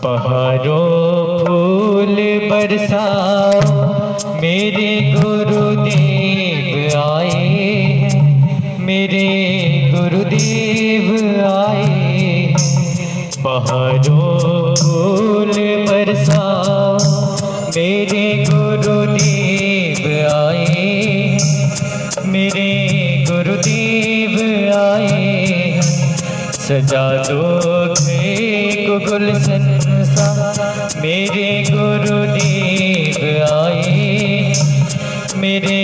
बहारों फूल बरसाओ, मेरे गुरुदेव आए हैं, मेरे गुरुदेव आए हैं। बहारों फूल बरसाओ, मेरे गुरुदेव आए हैं, मेरे गुरुदेव आए हैं। सजा दो को गुलशन सा, मेरे गुरुदेव आए, मेरे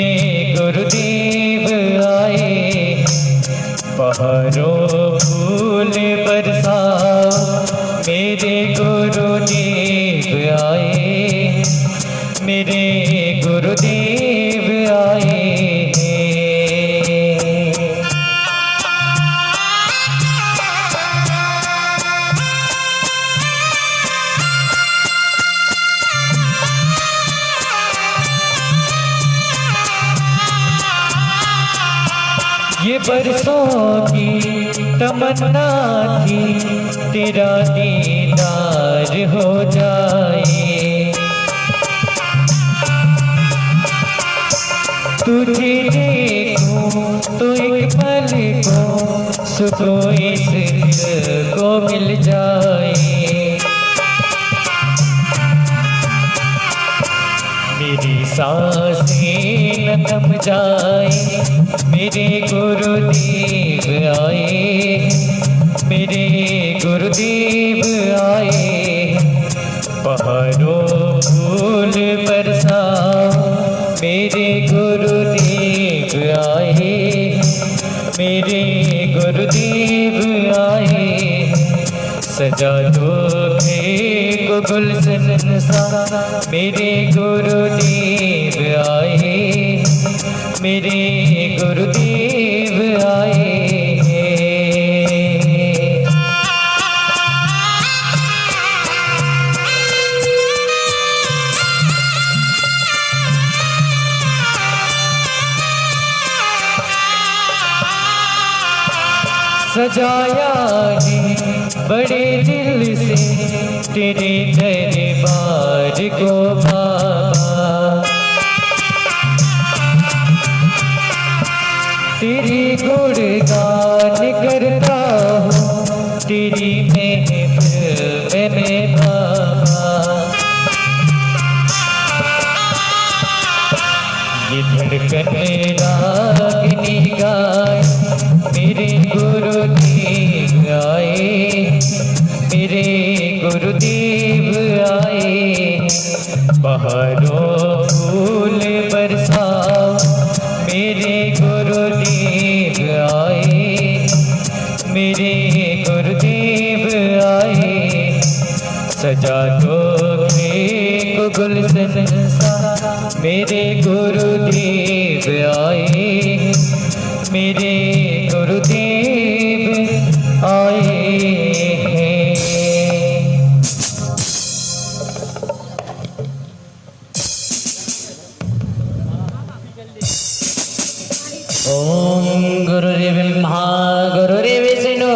गुरुदेव आए। बहारों फूल बरसाओ, मेरे गुरुदेव आए, मेरे गुरुदेव आए। ये बरसों की तमन्ना थी, तेरा दीदार हो जाए। तुझे देखूं तो एक पल को सुकून इश्क को मिल जाए। मेरी सांसें न थम जाए, मेरे गुरुदेव आए, मेरे गुरुदेव आए। बहारों फूल बरसाओ, मेरे गुरुदेव आए, मेरे गुरुदेव आए। सजा दो को गुलशन सा, मेरे गुरुदेव आए, मेरे गुरुदेव आए। सजाया है बड़े दिल से तेरे दरबार को बाबा, तेरी गुणगान करता हूँ, तेरी महफिल में बाबा। ये धड़कन रागनी गाए, मेरे गुरुदेव आए, मेरे गुरुदेव आए। बहारों फूल बरसाओ, मेरे गुरुदेव आए, मेरे गुरुदेव आए। सजा दो को गुलशन सा, मेरे गुरुदेव आए, मेरे गुरुदेव आए हैं। ओम गुरुदेव ब्रह्मा गुरुदेव विष्णु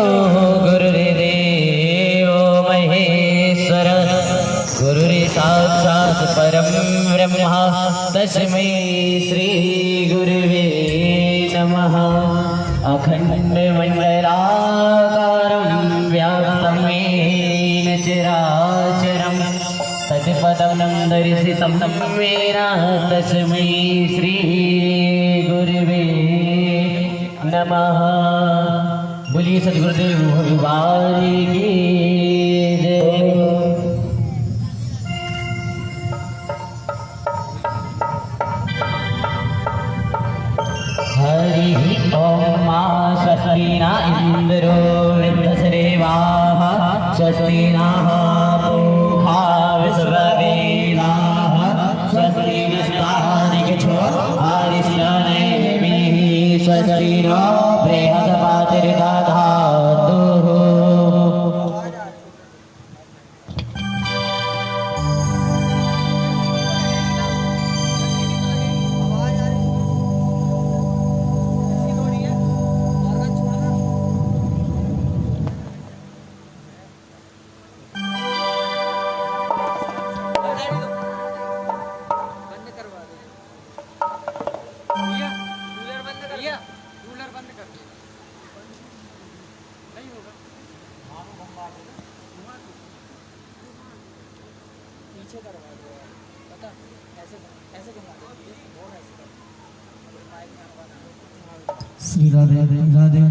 गुरुदेव महेश्वर, गुरुदेव साक्षात् परम ब्रह्मा तस्मै श्री गुरुवे नमः। अखंड मंडलाकारं व्याप्तं येन चराचरं तत्पदं दर्शितं येन तस्मै श्री गुरुवे नमः। बोलिए सद्गुरुदेव भगवान की जय। हरि ओम स्वस्ति न इंद्रो वृद्धश्रेवाः, स्वस्ति नः पूषा विश्ववेदाः, स्वस्ति नस्तार्क्ष्यो अरिष्टनेमिः, स्वस्ति नो बृहस्पतिर्दधातुः। नीचे करवा दो यार, पता ऐसे ऐसे घुमा दो और ऐसे कर माइक में आवाज श्री राधे राधे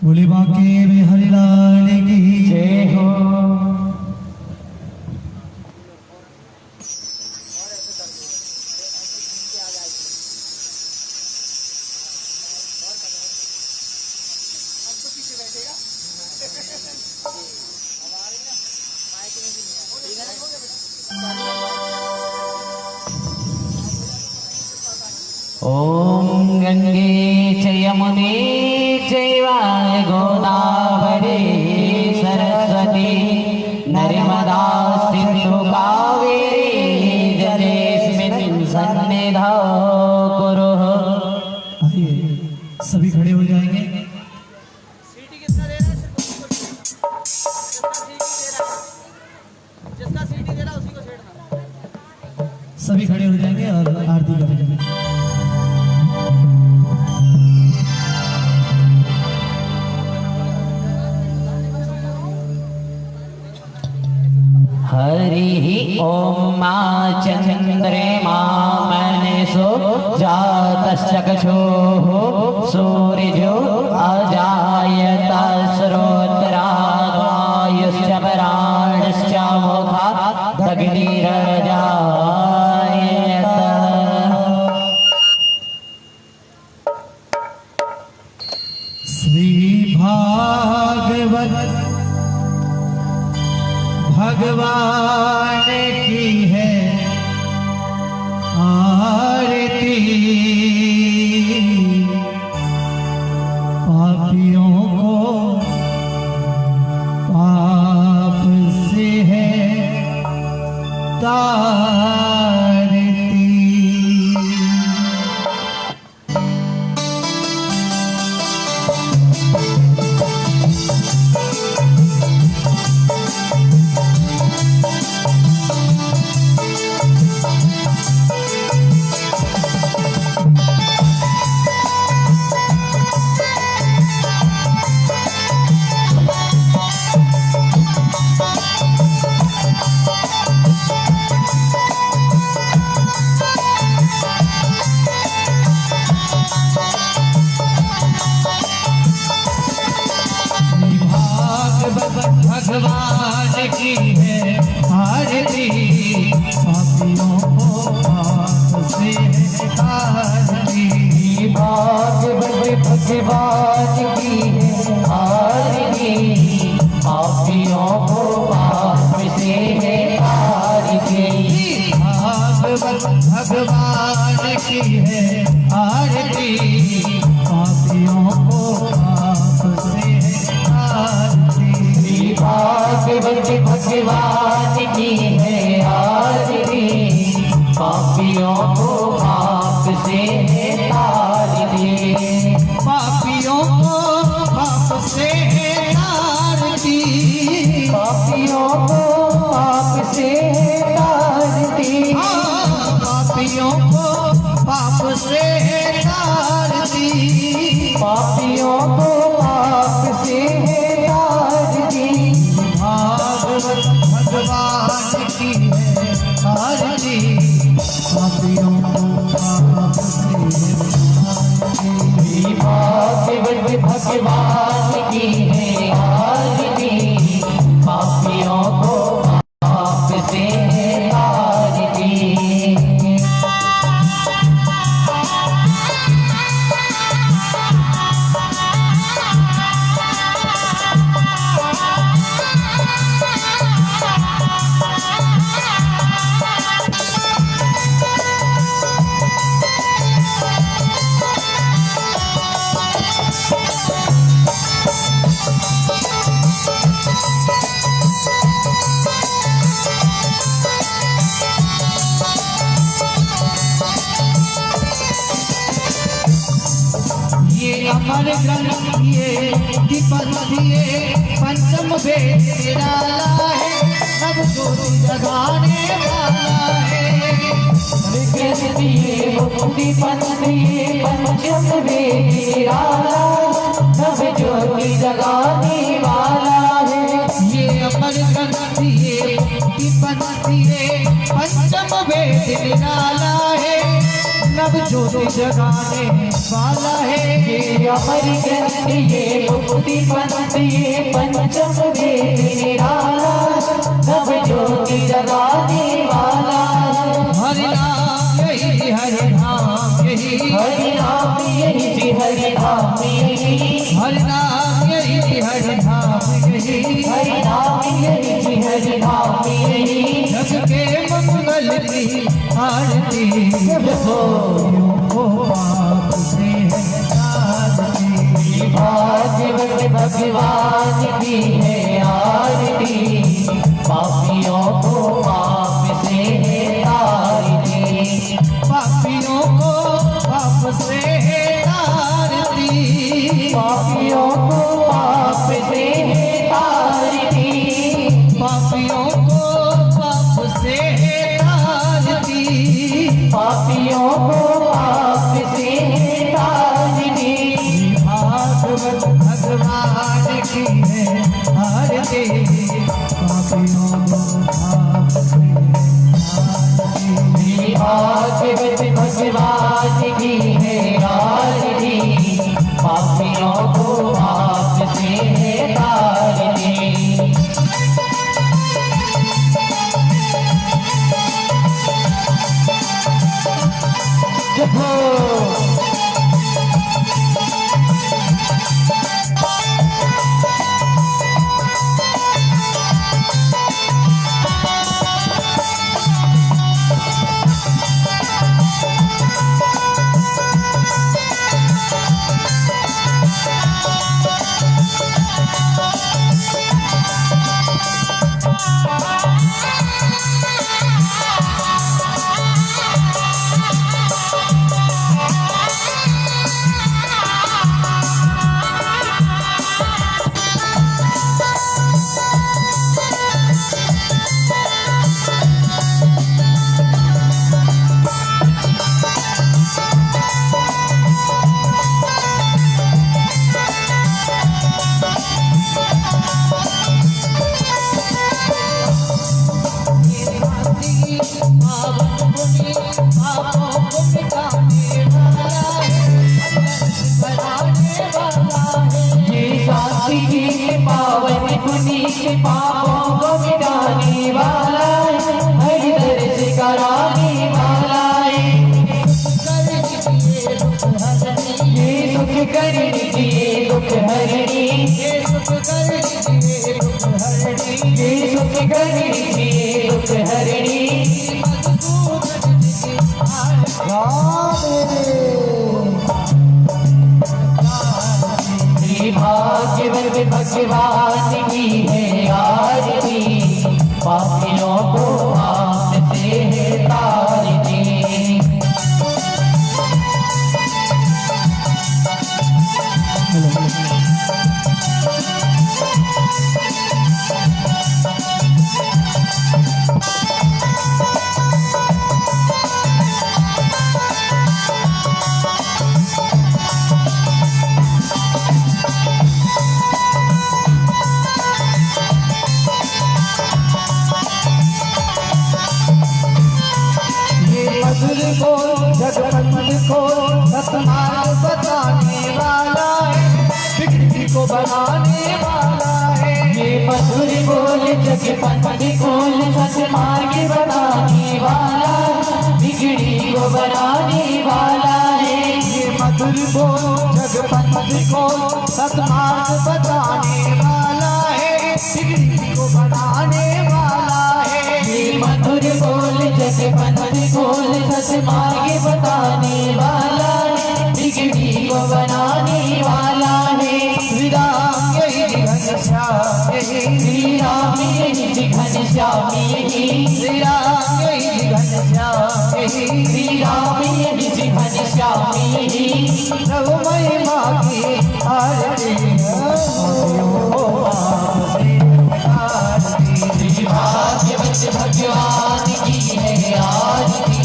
बोले बांके बिहारी लाल की जय हो। और ऐसे कर दो, ऐसे घूम के आ जाए और कर अब तो पीछे बैठेगा हमारे ना माइक में भी नहीं है, ठीक है ना? ओम गंगे च यमुने चैव गोदावरी सरस्वती नर्मदा सिंधु कावेरी जलेस्मिन् सन्निधौ कुरु। आइए सभी खड़े हो जाएंगे। सीटी कितना दे रहा है सिर्फ उसी को छेड़ना, जिसका सीटी दे रहा है उसी को छेड़ना। सभी खड़े हो जाएंगे और आरती करेंगे। हरि ओम मा चंद्रमा मनसो जातश्चक्षुः सूर्यो अजायत श्रोत्राद् वायुश्च प्राणश्च मुखात् अग्निरजायत। श्री भागवत भगवान की है आरती, पापियों को पाप से है तारती। भगवान की है आरती, पापियों को पाप से तारती। भागवत भगवान की है आरती, पापियों को पाप से है तारती। भागवत भगवान की है आरती, पापियों को पाप से तारती। भागवत भगवान की है आरती, पापियों को पाप से है तारती। पापियों को पाप से तारती, पापियों को पाप से तारती। पापियों को पाप से तारती। पापियों को पाप से तारती। भागवत भगवान की है आरती, पापियों को पाप से तारती। भागवत भगवान की है आरती, पापियों को पाप से तारती। ये अमर ग्रंथ ये दीपक ये पंचम वेद निराला है, सब ज्योति जगाने वाला है। मुक्ति पंथी पंचम वेद निराला, सब ज्योति जगाने वाला है। ये अमर ग्रंथ ये दीपक ये नव ज्योति जगाने वाला है। ये अमर ग्रंथ ये मुक्ति पंथ ये पंचम वेद निराला, नव ज्योति जगाने वाला। हरि नाम यही हरि नाम यही, हरि नाम यही जी हरि नाम यही, हरि नाम यही हरि नाम यही, हरि नाम यही जी हरि नाम यही। जग के मंगल की आरती हो पाप से तारती। भाग्यवत भगवान की है आरती, पापियों को पाप से तारती। पापियों को पाप से तारती, पापियों को पाप से तारती, पापियों को पाप से तारती। पापियों को पाप से तारती। भागवत भगवान की है आरती, पापियों को पाप से तारती। भागवत भगवान की है आरती, पापियों को पाप से तारती। जपो पावन पुनीत पापों को मिटाने वाला है, हरि दर्श कराने वाला है। ये सुख कर दीजिए दुख हरणी, ये सुख कर दीजिए दुख हरणी। भाग्यवत भगवान की है आरती, पापियों को पाप से तारती। को जगपति को सतमार्ग बताने वाला है, बिगड़ी को बनाने वाला है। ये मधुर बोल जगपति बोल सतमार्ग बताने वाला, बिगड़ी को बनाने वाला है। ये मधुर बोल जगपति को सतमार्ग बताने वाला है, बिगड़ी को बनाने वाला है। ये मधुर बोल जगपति बोल सतमार्ग बताने वाला है, बिगड़ी को बनाने वाला है। श्री राम यही घनश्याम यही, श्री राम यही घनश्याम यही, श्री राम यही घनश्याम यही, श्री राम यही घनश्याम यही। प्रभु महिमा की आरती भाग्यवत भगवान की है आरती,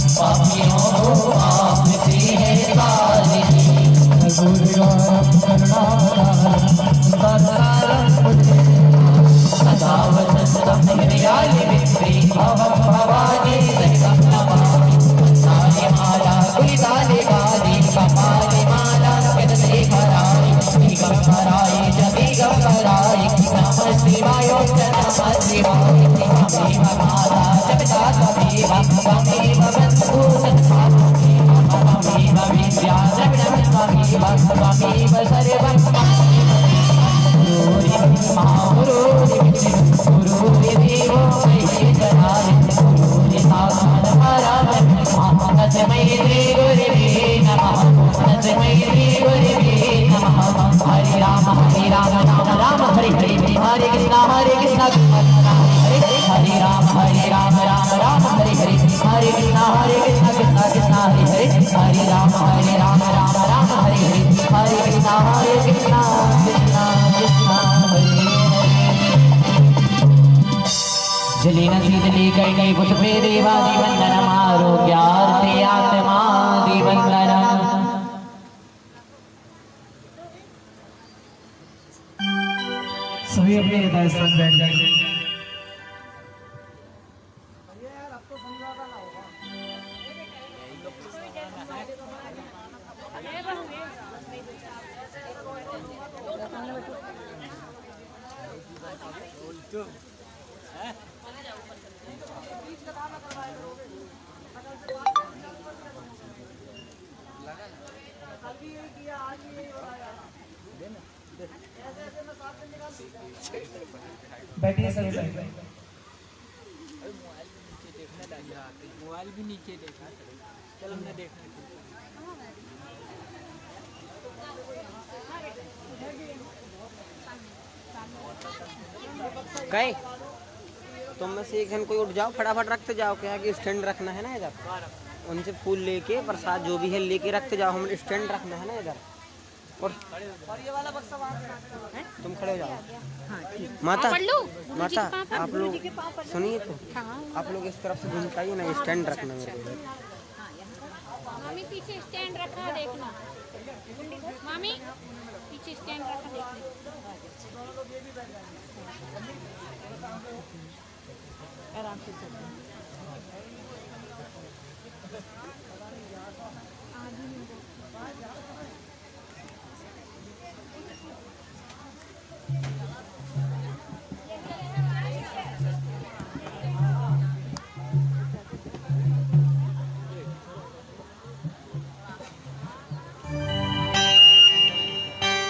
पापियों को पाप से है तारती। सदा वसंतम हृदयाय विक्री भवं भवानी सहितं नमामि। सारे माला शिवा त्वमेव माता च पिता त्वमेव त्वमेव बन्धुः सखा त्वमेव विद्या द्रविणं त्वमेव त्वमेव सर्वं गुरुरि ब्रह्मा गुरुरि विष्णु गुरुरि देवो महेश्वरः गुरुरि साक्षात् परब्रह्म तस्मै श्री गुरवे नमः तस्मै श्री गुरवे नमः हरे राम राम राम हरे हरे हरे कृष्णा कृष्णा हरे हरे राम राम हरे हरे हरे कृष्णा कृष्णा कृष्णा हरे हरे हरे राम राम हरे हरे हरे कृष्णा कृष्णा कृष्णा हरे हरे जलेन शीतले कर्णे पुष्पे देवादिवन्दनमारोग्यार्थे आत्मादिवन्दनम् सभी अपने यथास्थान बैठ जाएंगे। यार अब तो समझौता ना होगा। बैठिए सभी बैठ। मोबाइल भी नीचे देखा चल हमने देखना गए तुम में से एक जन कोई उठ जाओ, फटाफट रखते जाओ। क्या कि स्टैंड रखना है ना इधर, उनसे फूल लेके प्रसाद जो भी है लेके रखते जाओ। हम स्टैंड रखना है ना इधर। और ये वाला बक्सा वहाँ तुम खड़े हो जाओ। माता माता आप लोग सुनिए तो, आप लोग इस तरफ से घूम के आइए ना, स्टैंड रखना मेरे को। मामी पीछे स्टैंड रखा देखना। मामी पीछे स्टैंड रखा देखना। आराम से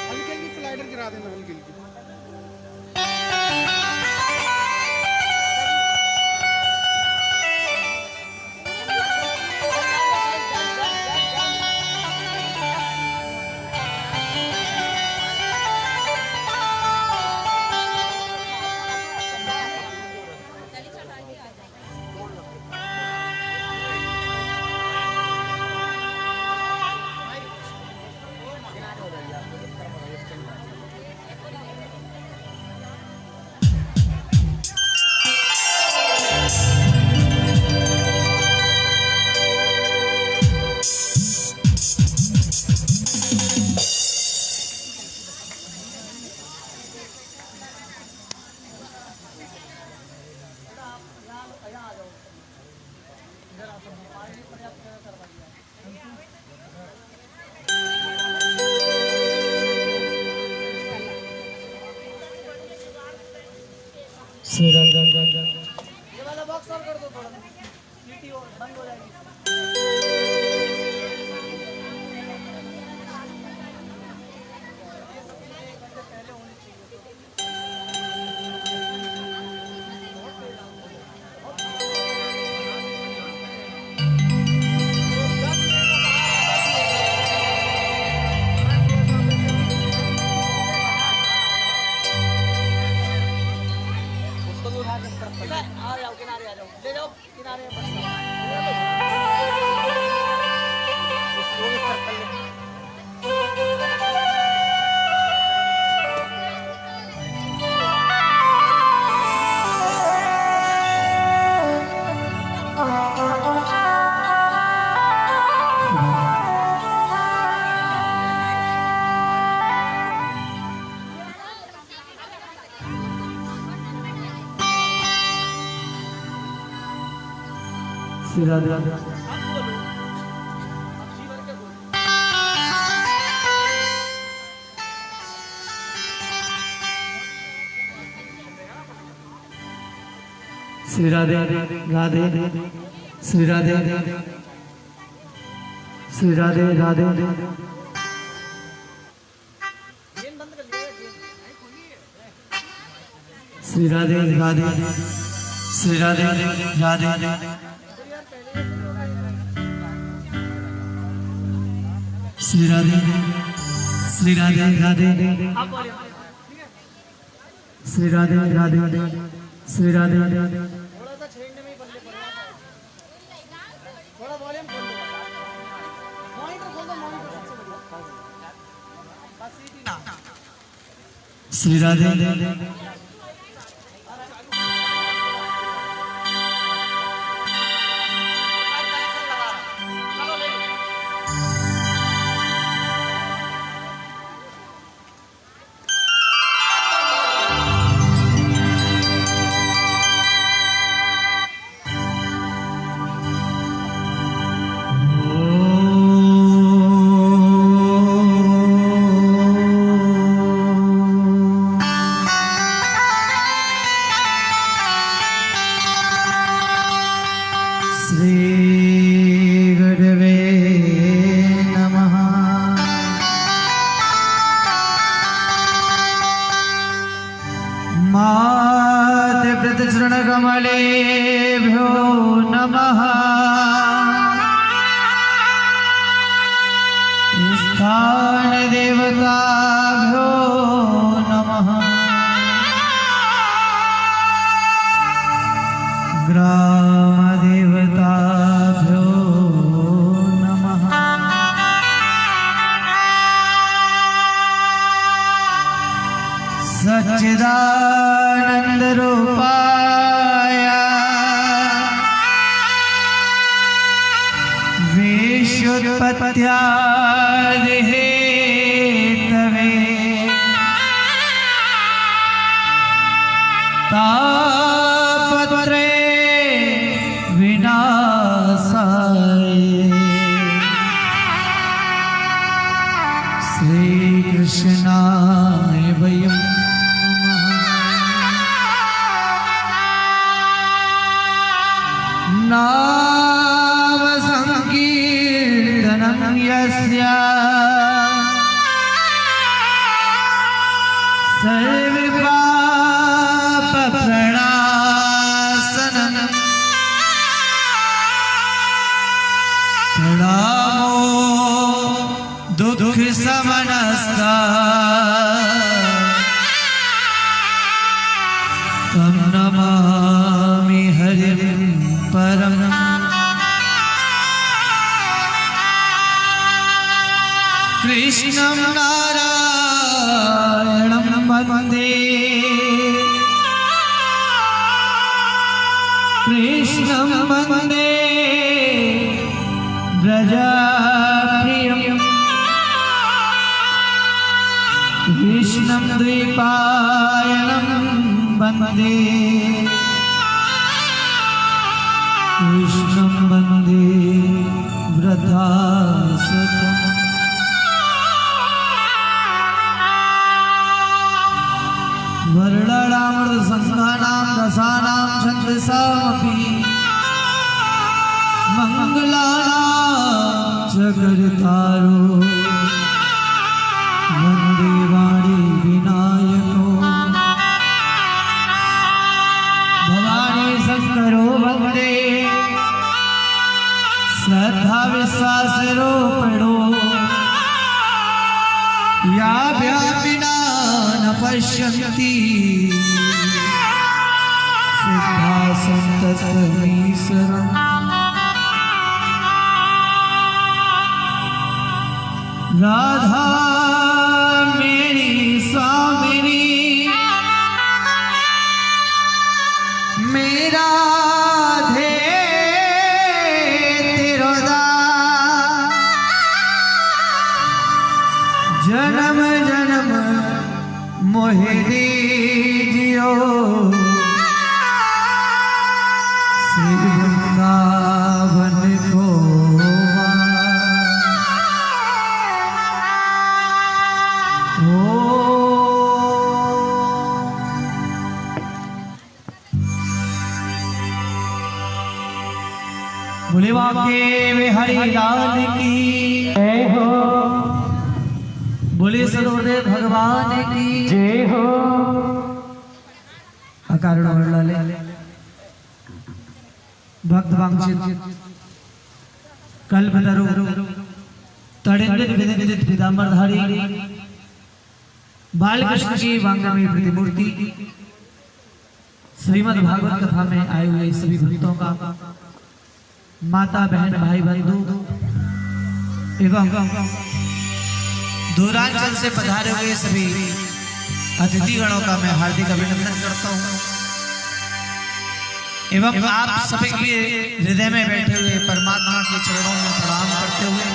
हल्के की स्लाइडर गिरा देना, हल्के की। श्री राम ये वाला बॉक्स और कर दो थोड़ा, सीटी और बंद हो जाएगी। उसको भी उठा के इस तरफ कर दो। आ जाओ किनारे, आ जाओ, ले जाओ किनारे बस। उसको भी इस तरफ कर लो। श्री राम श्री राधे राधे श्री राधे श्री राधे राधे श्री राधे राधे श्री राधे राधे श्री राधे श्री राधे राधे श्री राधे राधे श्री राधे थोड़ा सा छेड़ने में ही बल्ले पड़ेगा। थोड़ा वॉल्यूम खोल दो, मॉनिटर खोल दो, मॉनिटर सबसे बढ़िया। बस सीधी ना। श्री राधे कमलेभ्यो नमः स्थान देवताभ्यो नमः ग्राम देवताभ्यो नमः सच्चिदानंद रूपाय विश्वोत्पत्त्यादि हेतवे तापत्रय विनाशाय श्री कृष्णाय वयम् नाम संकीर्तनं यस्य सर्वपापप्रणाशनं प्रणामो दुःखशमनस्तः तं नमामि हरिं परम कृष्णं नारायणं वन्दे कृष्णं वन्दे व्रजप्रियं कृष्णं द्वैपायनं वन्दे कृष्णं वन्दे वृद्धासुतम् वर्णनामृतसंघानां रसानां छन्दसामपि मङ्गलानां च कर्तारो वन्दे वाणी विनायको भवानी शंकरो वन्दे श्रद्धा विश्वास रूपिणो याभ्यापिना न पश्यन्ति सिद्धा सन्तस्तमीश्वरम् राधा मेरी स्वामिनी मेरा जन्म जन्म मोहे दीजियो श्री वृंदावन को बोले बांके बिहारी लाल की जय हो, बोले सरोदे भगवान की जय हो। अकारण लाले भक्त वांछित कल्पतरु तड़िंदित विदित पीतांबरधारी बालकृष्ण की वांगमयी प्रतिमूर्ति श्रीमद् भागवत कथा में आए हुए सभी भक्तों का, माता बहन भाई बंधु एवं दूरांचल से पधारे हुए सभी अतिथिगणों का मैं हार्दिक अभिनंदन करता हूं एवं आप सभी के लिए हृदय में बैठे हुए परमात्मा के चरणों में प्रणाम करते हुए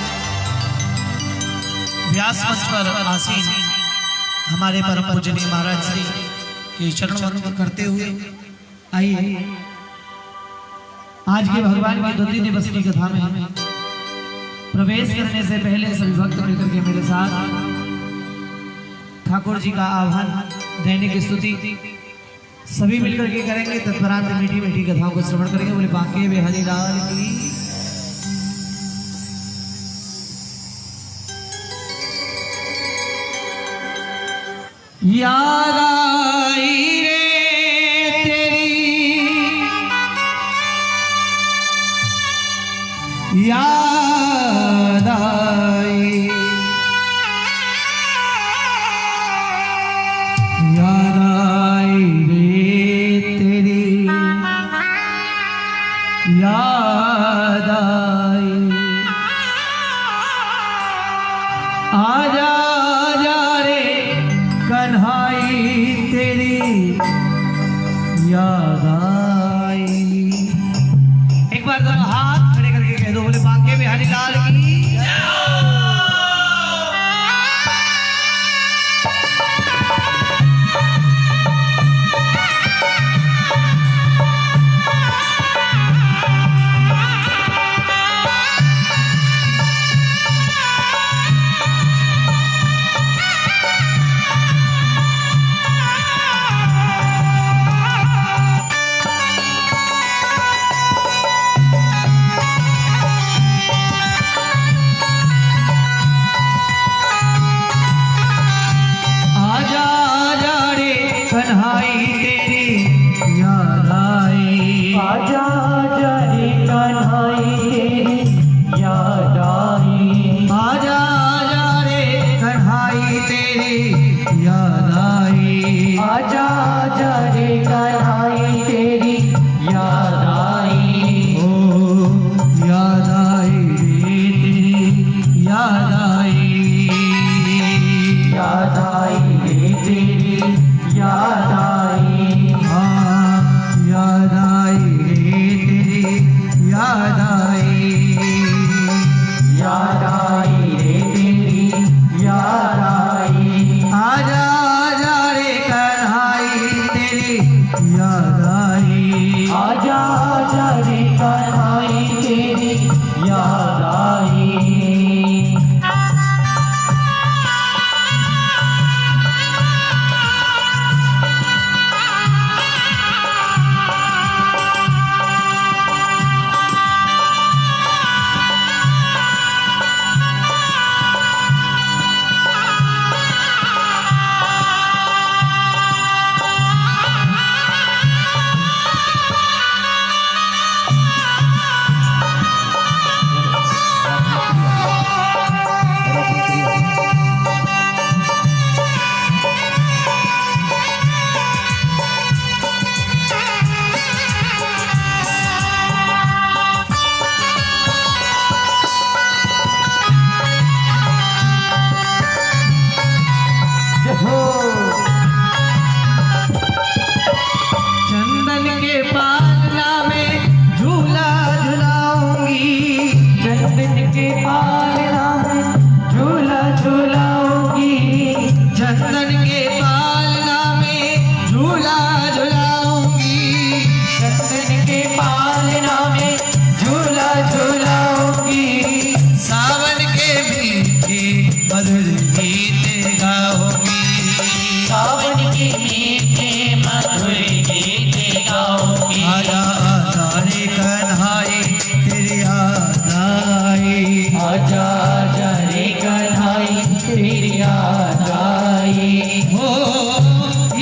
व्यास मंच पर आसीन हमारे परम पूजनीय महाराज श्री के चरण वंदन करते हुए आइए आज के भगवान की 2-3 दिवस की कथा में हमें प्रवेश करने से पहले सभी भक्त मिलकर के मेरे साथ ठाकुर जी का आह्वान दैनिक स्तुति सभी मिलकर के करेंगे। तत्परांत मीठी मीठी कथाओं को श्रवण करेंगे। बोले बांके बिहारी लाल की। याद आई रे तेरी, याद आई, याद आई रे तेरी, याद आई। आजा आजा रे कन्हाई तेरी याद आई। एक बार दोनों हाथ खड़े करके कह दो, बोले बांके बिहारी लाल की। कन्हाई तेरी याद आई, आजा आजा रे कन्हाई तेरी याद आई, आजा आजा रे कन्हाई तेरी याद आई, आजा आजा रे कन्हाई तेरी याद आई। ओ याद आई रे तेरी याद आई, याद आई रे तेरी याद आई। हाँ याद आई रे तेरी याद आई, याद आई रे तेरी याद आई। आजा आजा रे कन्हाई तेरी याद आई, आजा आजा रे कन्हाई तेरी याद आई। चंदन के पालना में झूला झुलाऊंगी, चंदन के पालना में झूला झुलाऊंगी, चंदन के पालना में झूला झुलाऊंगी, चंदन के पालना में झूला झुलाऊंगी। सावन के मीठे मधुर गीत गाऊंगी, सावन के मीठे मधुर गीत गाऊंगी। आजा आजा रे कन्हाई तेरी आजा आजा रे कन्हाई तेरी याद आई हो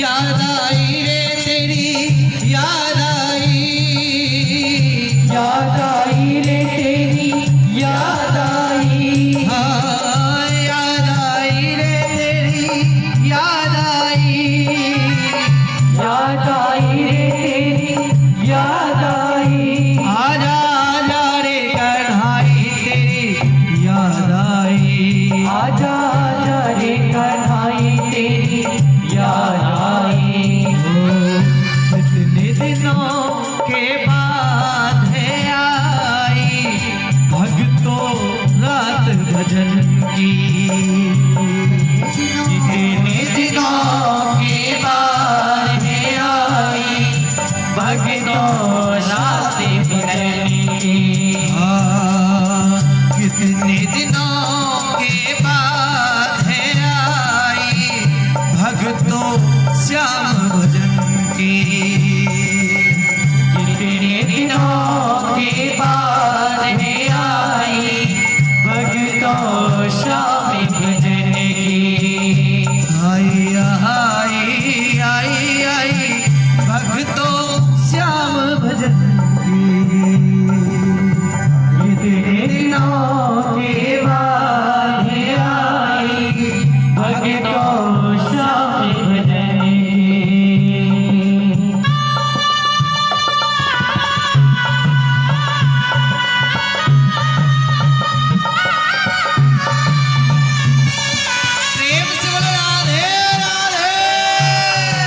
याद आई रे तेरी याद आई याद आई रे तेरी याद आई हाँ याद आई रे तेरी याद आई याद आई रे तेरी याद आई आजा आजा रे कन्हाई तेरी याद आई आजा आजा रे कन्हाई तेरी याद आई कितने दिनों के बाद है आई भक्तों रात भजन की कितने दिनों के बाद है आई भक्तों रात भजन की कितने दिनों के बाद है आई भक्तों श्याम भजन की कितने दिनों के बाद है आई भक्तों शाम भजन की आई आई आई आई भक्तों श्याम भजन की कितने दिनों के बाद है आई भक्तों शाम भजन की प्रेम से बोलो राधे राधे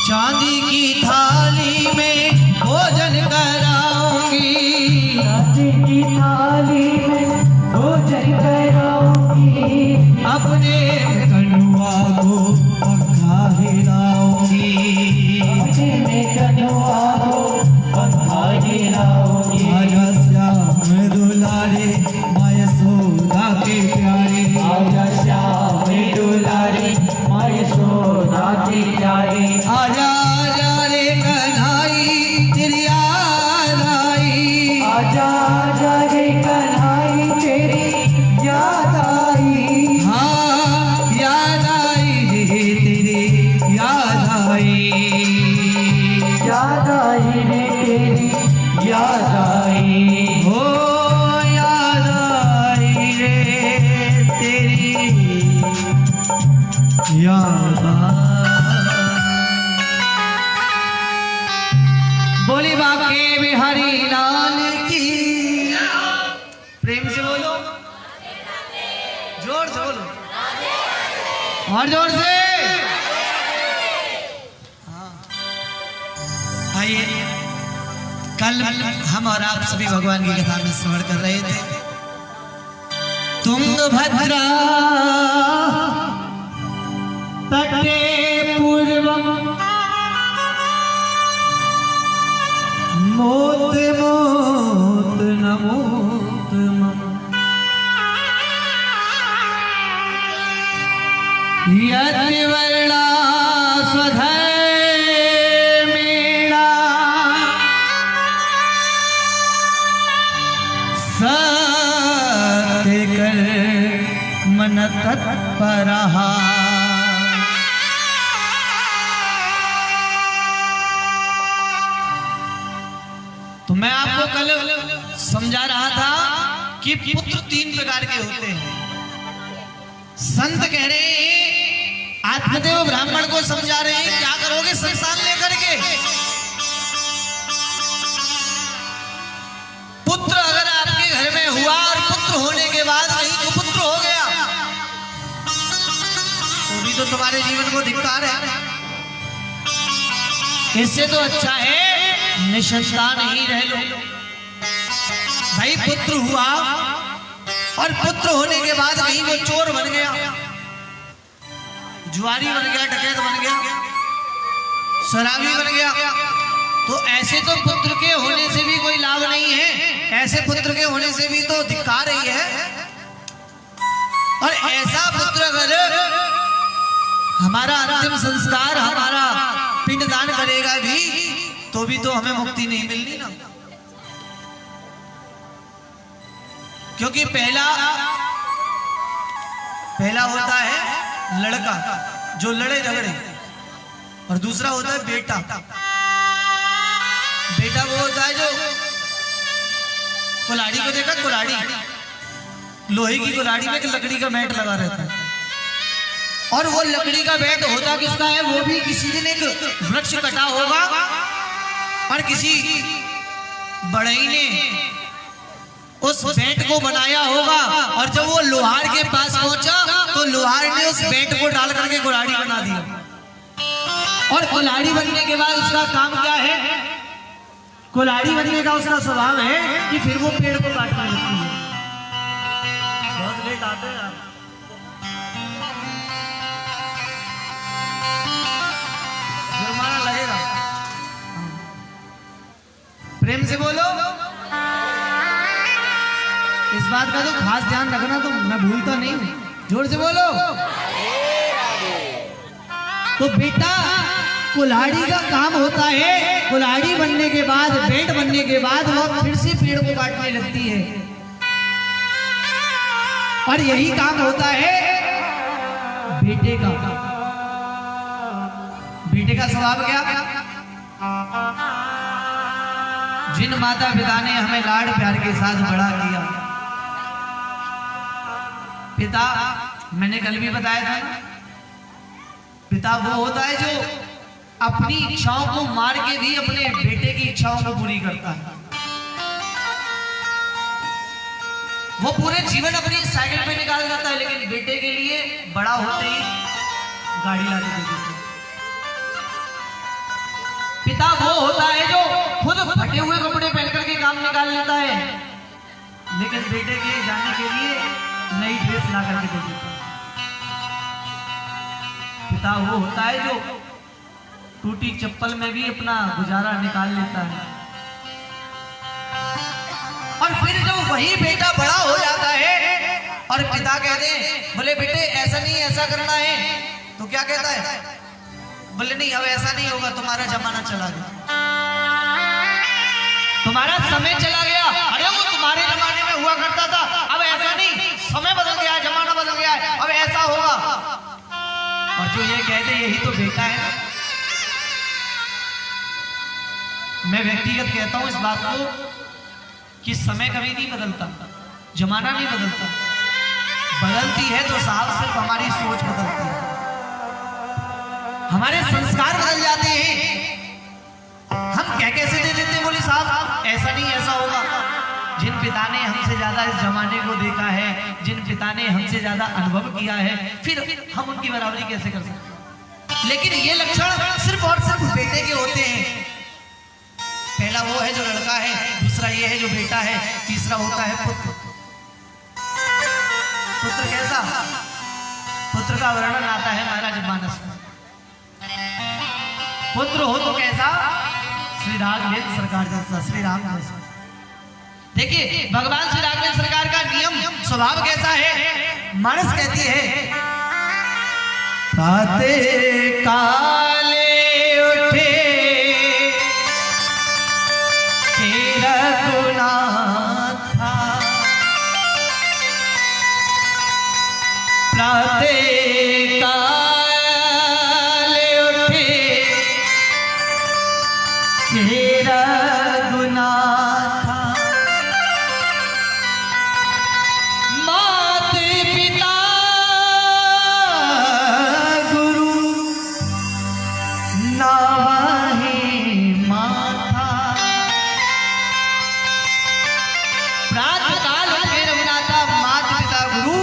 चांदी की थाली में भोजन कराऊंगी राधे की थाली में भोजन कराऊंगी अपने कनुआ को पंखा हिलाऊंगी अपने कन्हुआ को पंखा हिलाऊंगी आजा श्याम दुलारे माया सोदा के प्यारे आजा श्याम दुलारी माय सोना की प्यारी आजा आजा रे कन्हाई तेरी याद आई आजा आजा रे कन्हाई तेरी याद आई हाँ याद आई रे तेरी याद आई याद आई रे तेरी याद आई हो याद आई रे तेरी याद आई। बोली बाके बिहारी लाल की प्रेम से बोलो जोर से बोलो और जोर से हाँ। आइए कल हम और आप सभी भगवान की कथा में श्रवण कर रहे थे तुंगभद्रा तटे पूर्वम मोत मोत नमोत यतिवर्णा स्वधर्मेणा सत्यकर मन तत्परः तो मैं आपको कल समझा रहा था कि पुत्र 3 प्रकार के होते हैं। संत कह रहे हैं आत्मदेव ब्राह्मण को समझा रहे हैं क्या करोगे संतान लेकर के। पुत्र अगर आपके घर में हुआ और पुत्र होने के बाद नहीं कुपुत्र हो गया तो भी तो तुम्हारे जीवन को धिक्कार है। इससे तो अच्छा है निसंतान ही रह लो। भाई पुत्र हुआ और पुत्र होने के बाद कहीं वो चोर बन गया, जुआरी बन गया, डकैत बन गया, शराबी बन गया, तो ऐसे तो पुत्र के होने से भी कोई लाभ नहीं है। ऐसे पुत्र के होने से भी तो धिक्कार ही है। और ऐसा पुत्र अगर हमारा अंतिम संस्कार, हमारा पिंडदान करेगा भी तो हमें मुक्ति नहीं मिलनी ना। क्योंकि पहला होता है लड़का जो लड़े झगड़े, और दूसरा होता है बेटा। बेटा वो होता है जो कुल्हाड़ी को देखा, कुल्हाड़ी लोहे की कुल्हाड़ी में एक लकड़ी का बैट लगा रहता है, और वो लकड़ी का बैट होता किसका है? वो भी किसी दिन एक वृक्ष कटा होगा और किसी बढ़ई ने उस बैट को बनाया होगा, और जब वो लोहार के पास पहुंचा तो लोहार ने उस बैट को डाल करके कुल्हाड़ी बना दिया। और कुल्हाड़ी बनने के बाद उसका काम क्या है? कुल्हाड़ी बनने का उसका स्वभाव है कि फिर वो पेड़ को काटने लगती है। बहुत लेट आते हैं आप। जुर्माना लगेगा। प्रेम से बोलो। इस बात का तो खास ध्यान रखना, तो मैं भूलता नहीं हूं। जोर से बोलो। तो बेटा कुल्हाड़ी का काम होता है, कुल्हाड़ी बनने के बाद, बेट बनने के बाद वो फिर से पेड़ को काटने लगती है। और यही काम होता है बेटे का। बेटे का स्वभाव क्या? जिन माता पिता ने हमें लाड प्यार के साथ बड़ा किया, पिता मैंने कल भी बताया था ना, पिता वो होता है जो अपनी इच्छाओं को मार के भी अपने बेटे की इच्छाओं को पूरी करता है। वो पूरे जीवन अपनी साइकिल पे निकाल जाता है, लेकिन बेटे के लिए बड़ा होते ही गाड़ी ला के देता है। पिता वो होता है जो खुद फटे हुए कपड़े पहन करके काम निकाल लेता है, लेकिन बेटे के जाने के लिए नई ड्रेस ला करके दे देता है। पिता वो होता है जो टूटी चप्पल में भी अपना गुजारा निकाल लेता है। और फिर जब वही बेटा बड़ा हो जाता है और पिता कहते हैं बोले बेटे ऐसा नहीं ऐसा करना है, तो क्या कहता है? बोले नहीं अब ऐसा नहीं होगा, तुम्हारा जमाना चला गया, तुम्हारा समय चला गया। अरे वो तुम्हारे जमाने में हुआ करता था, अब ऐसा नहीं, समय बदल गया, जमाना बदल गया है, अब ऐसा होगा। और जो ये कहते यही तो बेटा है ना। मैं व्यक्तिगत कहता हूं इस बात को कि समय कभी नहीं बदलता, जमाना नहीं बदलता, बदलती है तो साहब सिर्फ हमारी सोच बदलती है, हमारे संस्कार बदल जाते हैं। हम कह कैसे दे देते हैं बोले साहब ऐसा नहीं ऐसा होगा। जिन पिता ने हमसे ज्यादा इस जमाने को देखा है, जिन पिता ने हमसे ज्यादा अनुभव किया है, फिर हम उनकी बराबरी कैसे कर सकते? लेकिन ये लक्षण सिर्फ और सिर्फ बेटे के होते हैं। पहला वो है जो लड़का है, दूसरा ये है जो बेटा है, तीसरा होता है पुत्र। पुत्र कैसा? पुत्र का वर्णन आता है महाराज मानस में। पुत्र हो तो कैसा? श्री राघवेंद्र सरकार जैसा, श्री राम जैसा। देखिए भगवान श्री राघवेंद्र सरकार का नियम स्वभाव कैसा है? मानस कहती है प्रातः काले उठे रघुनाथ, प्रातः काले उठे रघुनाथ, मात पिता गुरु नाहि माथा, प्रातःकाल उठे रघुनाथा, माता पिता गुरु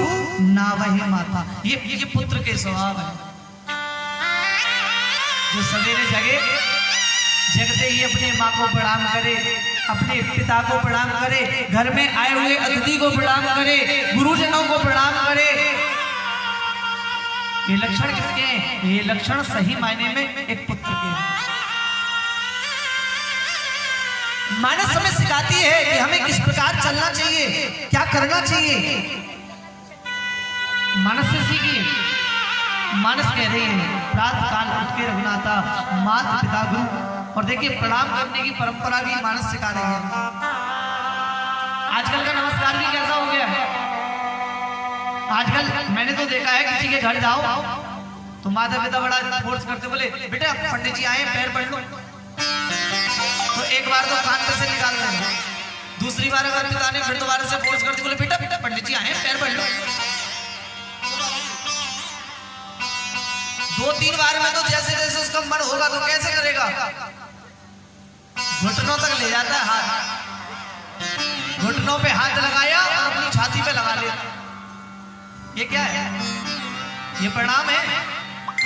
ना वही माता। ये पुत्र के स्वभाव है। जो सवेरे जगे जगते ही अपने माँ को प्रणाम करे, अपने पिता को प्रणाम करे, घर में आए हुए अतिथि को प्रणाम करे, गुरुजनों को प्रणाम करे। ये लक्षण किसके हैं? ये लक्षण सही मायने में एक पुत्र के हैं। मानस हमें सिखाती है कि हमें किस प्रकार चलना चाहिए, क्या करना चाहिए। मानस से सीखिए। मानस कह रही है प्रातः काल उठ के रघुनाथा माता पिता गुरु, और देखिए प्रणाम करने की परंपरा भी मानस सिखा रही है। आजकल का नमस्कार भी कैसा हो गया है? आजकल मैंने तो देखा है किसी के घर जाओ तो माता पिता बड़ा फोर्स करते, बोले बेटा पंडित जी आए पैर पढ़ लो, तो एक बार तो कान पे से निकाल देंगे, दूसरी बार अगर पिता ने फिर दोबारा से फोर्स करते, बोले बेटा बेटा पंडित जी आए पैर पढ़ लो। 2-3 बार में तो जैसे जैसे उसका मन होगा तो कैसे करेगा, घुटनों तक ले जाता है हाथ, घुटनों पे हाथ लगाया और अपनी छाती पे लगा लिया। ये क्या है? ये प्रणाम है।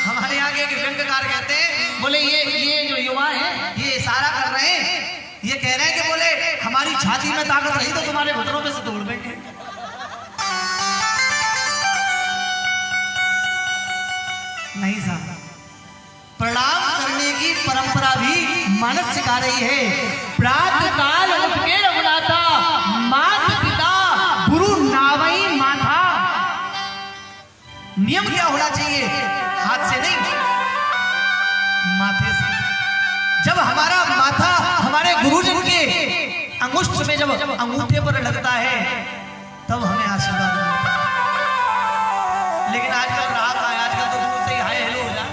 हमारे यहाँ के एक व्यंग्यकार कहते हैं, बोले ये जो युवा है ये इशारा कर रहे हैं, ये कह रहे हैं कि बोले हमारी छाती में ताकत रही तो तुम्हारे घुटनों पे से तोड़ देंगे। नहीं साहब, प्रणाम करने की परंपरा भी मानस सिखा रही है। प्रातः काल उठ के रघुनाथा माता पिता गुरु नावई माथा। नियम क्या होना चाहिए? हाथ से नहीं, माथे से। जब हमारा माथा हमारे गुरुजन के अंगुष्ठ में जब अंगूठे पर लगता है तब हमें आशीर्वाद मिलता है। लेकिन आजकल रहा है, आजकल तो दूर से ही हाय हेलो हो जाए,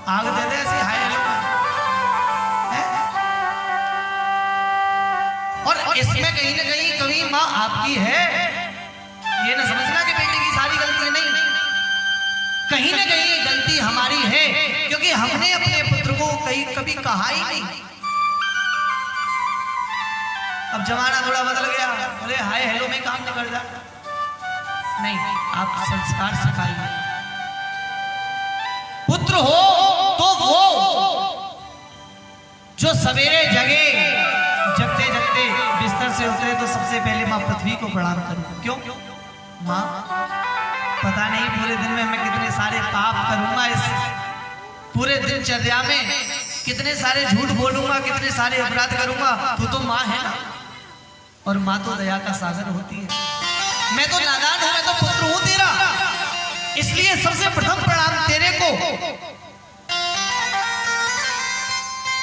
आग दे दे ऐसे हाय हेलो। और इसमें कहीं ना कहीं कभी माँ आपकी है, ये ना समझना कि बेटे की सारी गलती नहीं, कहीं ना कहीं गलती हमारी है, क्योंकि हमने अपने पुत्र को कभी कहा ही नहीं। अब जमाना थोड़ा बदल गया, बोले हाय हेलो में काम निकल जा, नहीं, आप संस्कार सिखाइए। पुत्र हो तो वो जो सवेरे जगे, जगते जगते बिस्तर से उतरे तो सबसे पहले माँ पृथ्वी को प्रणाम करूं। क्यों? माँ पता नहीं पूरे दिन में मैं कितने सारे पाप करूंगा, इस पूरे दिनचर्या में कितने सारे झूठ बोलूंगा, कितने सारे अपराध करूंगा। तू तो माँ है ना, और माँ तो दया का सागर होती है। मैं तो नादान हूं, मैं तो पुत्र हूं तेरा, इसलिए सबसे प्रथम प्रणाम तेरे को।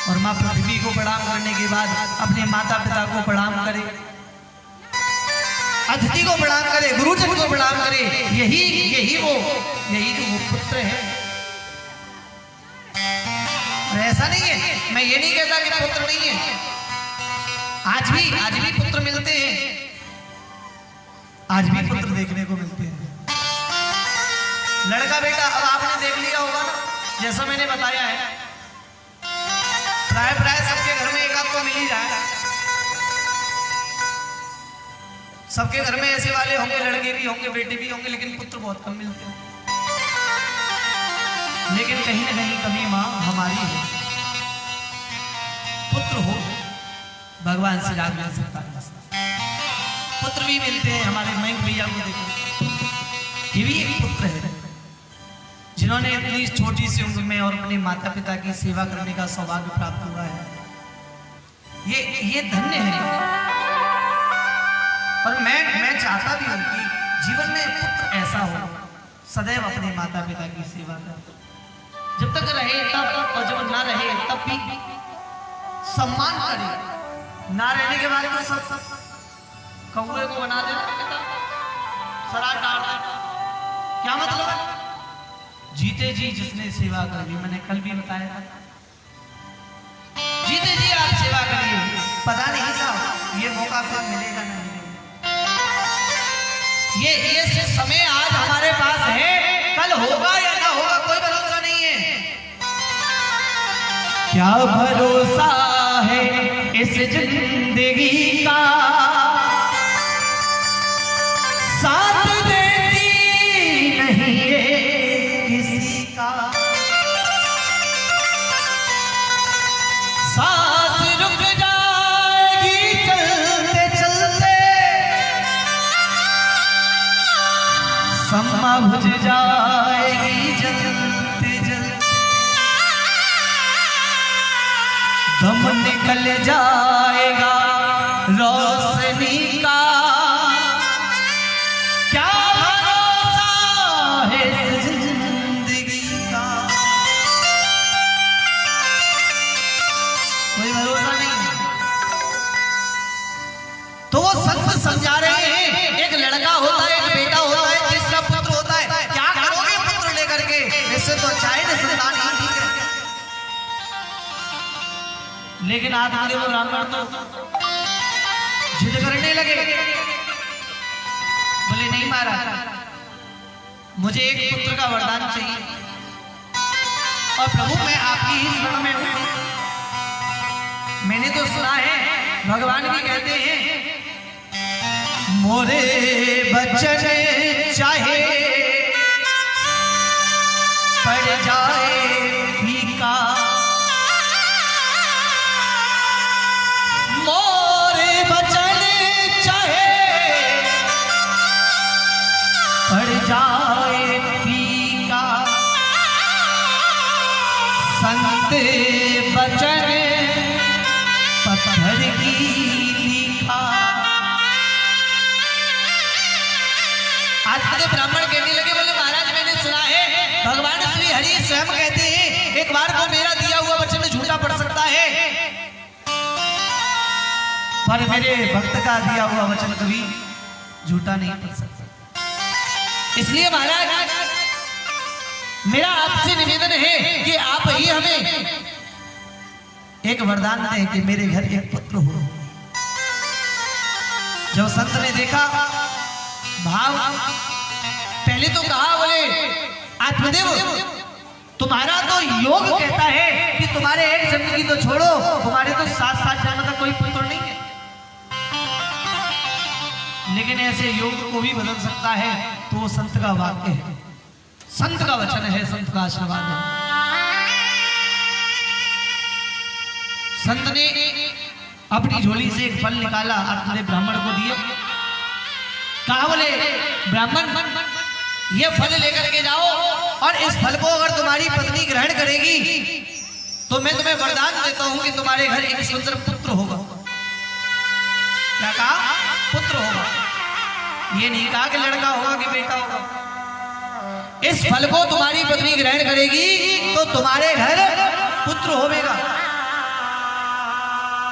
और माँ पृथ्वी को प्रणाम करने के बाद अपने माता पिता को प्रणाम करे, अतिथि को प्रणाम करे, गुरुजन को प्रणाम करे। यही जो वो पुत्र है। और ऐसा नहीं है, मैं ये नहीं कहता कि पुत्र नहीं है, आज भी पुत्र मिलते हैं, आज भी पुत्र देखने को मिलते हैं। लड़का बेटा अब आपने देख लिया होगा ना, जैसा मैंने बताया है, प्राय सबके घर में एक आध तो मिल ही जाए। सबके घर में ऐसे वाले होंगे, लड़के भी होंगे, बेटे भी होंगे, लेकिन पुत्र बहुत कम मिलते हैं। लेकिन कहीं ना कहीं कमी माँ हमारी है। पुत्र हो भगवान से राग मिल सकता है, पुत्र भी मिलते हैं। हमारे मयंक भैया को देखो, ये भी एक पुत्र है जिन्होंने इतनी छोटी सी उम्र में और अपने माता पिता की सेवा करने का सौभाग्य प्राप्त हुआ है। ये धन्य है। और मैं चाहता भी हूं कि जीवन में पुत्र ऐसा हो, सदैव अपने माता पिता की सेवा करे, जब तक रहे तब, और जब ना रहे तब भी सम्मान करे। ना रहने के बाद तो सब कौवे को बना देना, सराय डाल देना, क्या मतलब? जीते जी जिसने सेवा कर ली, मैंने कल भी बताया था, जीते जी आप सेवा करिए। पता नहीं साहब ये मौका फिर मिलेगा ना मिलेगा। ये समय आज हमारे पास है, कल होगा या ना होगा कोई भरोसा नहीं है। क्या भरोसा है इस जिंदगी का, साथ देती नहीं है किसी का। क्षमा बुझ जाएगी जलते जलते, दम निकल जाएगा रोशनी का, क्या भरोसा है इस जिंदगी का। कोई भरोसा नहीं। तो वो संत समझा रहे हैं, एक लड़का होता है, एक बेटा होता है, तीसरा पुत्र होता है। क्या करोगे पुत्र लेकर के? इससे तो अच्छा है ना संतान ही ठीक है। लेकिन आत्मदेव ब्राह्मण तो जिद करने लगे, बोले नहीं महाराज, मुझे एक पुत्र का वरदान चाहिए, और प्रभु मैं आपकी ही शरण में हूं। मैंने तो सुना है भगवान भी कहते हैं, मोरे बचन चाहे पड़ जाए फीका, मोरे बचन चाहे पड़ जाए फीका, संत बचन पत्थर की लिखा। आत्मदेव ब्राह्मण कहने लगे, बोले महाराज मैंने सुना है भगवान श्री हरि स्वयं कहते हैं, एक बार को मेरा दिया हुआ वचन झूठा पड़ सकता है, पर मेरे भक्त का दिया हुआ वचन कभी झूठा नहीं पड़ सकता। इसलिए महाराज मेरा आपसे निवेदन है कि आप ही हमें एक वरदान दें कि मेरे घर एक पुत्र हो। जब संत ने देखा भाव, पहले तो कहा, बोले आत्मदेव तुम्हारा तो योग कहता है कि तुम्हारे एक जन्म की तो छोड़ो, तुम्हारे तो 7-7 जन्म का कोई पुत्र नहीं है, लेकिन ऐसे योग को भी बदल सकता है। तो वो संत का वाक्य है, संत का वचन है, संत का आशीर्वाद है। संत ने अपनी झोली से एक फल निकाला, आत्मदेव ब्राह्मण को दिया, कहा बोले ब्राह्मण ये फल लेकर के जाओ, और इस फल को अगर तुम्हारी पत्नी ग्रहण करेगी तो मैं तुम्हें वरदान देता हूं कि तुम्हारे घर एक सुंदर पुत्र होगा। क्या कहा? पुत्र होगा। ये नहीं कहा कि लड़का होगा कि बेटा होगा। इस फल को तुम्हारी पत्नी ग्रहण करेगी तो तुम्हारे घर पुत्र होगा।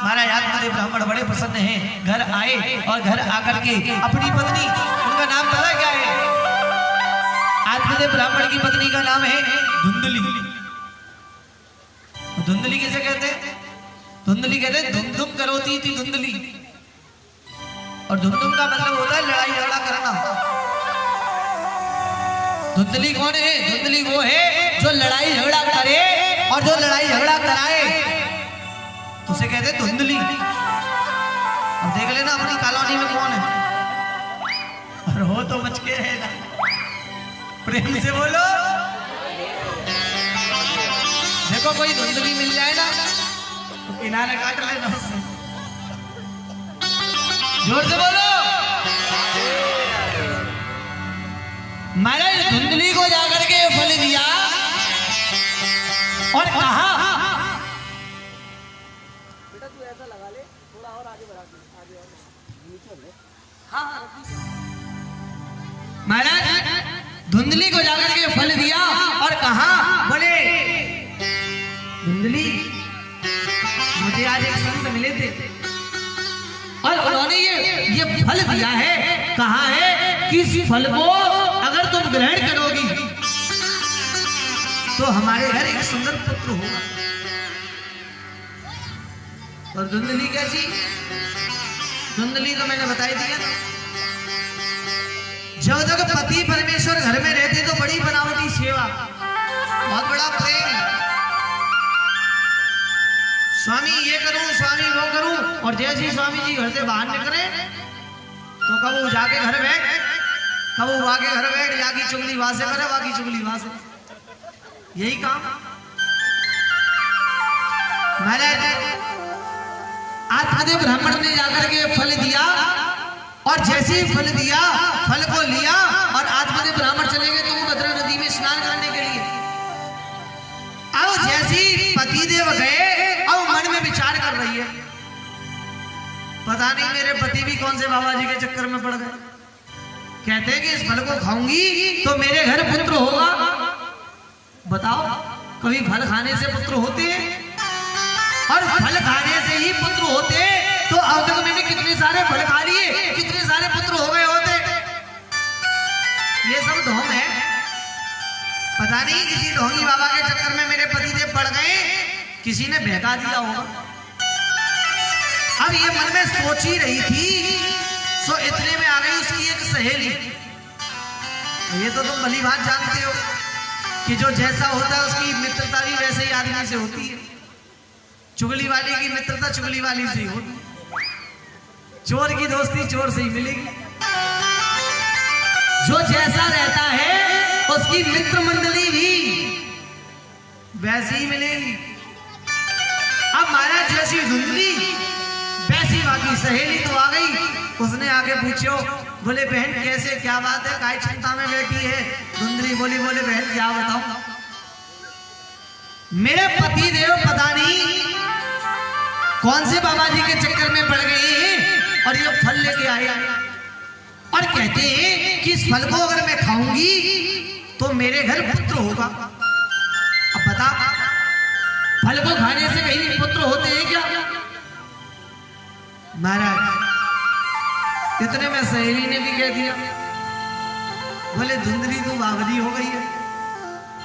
महाराज आत्मदेव ब्राह्मण बड़े प्रसन्न हैं, घर आए और घर आकर के अपनी पत्नी, उनका नाम पता क्या है? आत्मदेव ब्राह्मण की पत्नी का नाम है धुंधली। धुंधली किसे कहते हैं? धुंधली कहते हैं धुम धुम करोती थी धुंधली, और धुम धुम का मतलब होता है लड़ाई झगड़ा करना। धुंधली कौन है? धुंधली वो है जो लड़ाई झगड़ा करे और जो लड़ाई झगड़ा कराए, उसे कहते धुंधली। अब देख लेना अपनी कॉलोनी में कौन है, और हो तो बच के रहेगा। प्रेम से बोलो। देखो कोई धुंधली मिल जाए ना तो किनारे काट लेना उससे। जोर से बोलो। महाराज धुंधली को जाकर के फल दिया और कहा, महाराज धुंधली को जाकर के फल दिया और कहा, बोले धुंधली मुझे आज एक संत मिले थे और उन्होंने ये फल दिया है, कहा है कि इस फल को अगर तुम ग्रहण करोगी तो हमारे घर एक सुंदर पुत्र होगा। और धुंधली कैसी? धुंधली तो मैंने बताई दिया ना, जब तक पति परमेश्वर घर में रहते तो बड़ी बनावटी सेवा, बहुत बड़ा प्रेम, स्वामी ये करूं स्वामी वो करूं, और जैसे ही स्वामी जी घर से बाहर निकले तो कब वो जाके घर बैठ, कब वो आके घर बैठ, जाकी चुगली वहां से करे, बाकी चुगली वहां से, यही काम। महाराज आत्मदेव ब्राह्मण ने जाकर के फल दिया और जैसे ही फल दिया, फल को लिया और आत्मदेव ब्राह्मण चले गए तो वो भद्रा नदी में स्नान करने के लिए। अब जैसे ही पतिदेव गए, अब मन में विचार कर रही है, पता नहीं मेरे पति भी कौन से बाबा जी के चक्कर में पड़ गए। कहते हैं कि इस फल को खाऊंगी तो मेरे घर पुत्र होगा। बताओ, कभी फल खाने से पुत्र होते हैं? और फल खाने से ही पुत्र होते तो अब तक मैंने कितने सारे फल खा लिए, कितने सारे पुत्र हो गए होते। ये सब ढोंग है। पता नहीं किसी ढोंगी बाबा के चक्कर में मेरे पतिदेव पड़ गए, किसी ने बहका दिया होगा। अब ये मन में सोच ही रही थी, सो इतने में आ गई उसकी एक सहेली। ये तो तुम भली बात जानते हो कि जो जैसा होता है उसकी मित्रता भी वैसे ही आदमी से होती है। चुगली वाली की मित्रता चुगली वाली से ही होती, चोर की दोस्ती चोर से ही मिलेगी। जो जैसा रहता है उसकी मित्र मंडली भी वैसी ही मिलेगी। अब महाराज जैसी धुंधली वैसी बाकी सहेली तो आ गई। उसने आगे पूछो, बोले बहन कैसे, क्या बात है, काय चिंता में बैठी है? धुंधली बोली, बोले बहन क्या बताऊं, मेरे पति देव पता नहीं कौन से बाबा जी के चक्कर में पड़ गए हैं और ये फल लेके आए और कहते हैं कि इस फल को अगर मैं खाऊंगी तो मेरे घर पुत्र होगा। अब बता, फल को खाने से कहीं पुत्र होते हैं क्या? महाराज इतने में सहेली ने भी कह दिया, बोले धुंधली तू बावली हो गई है।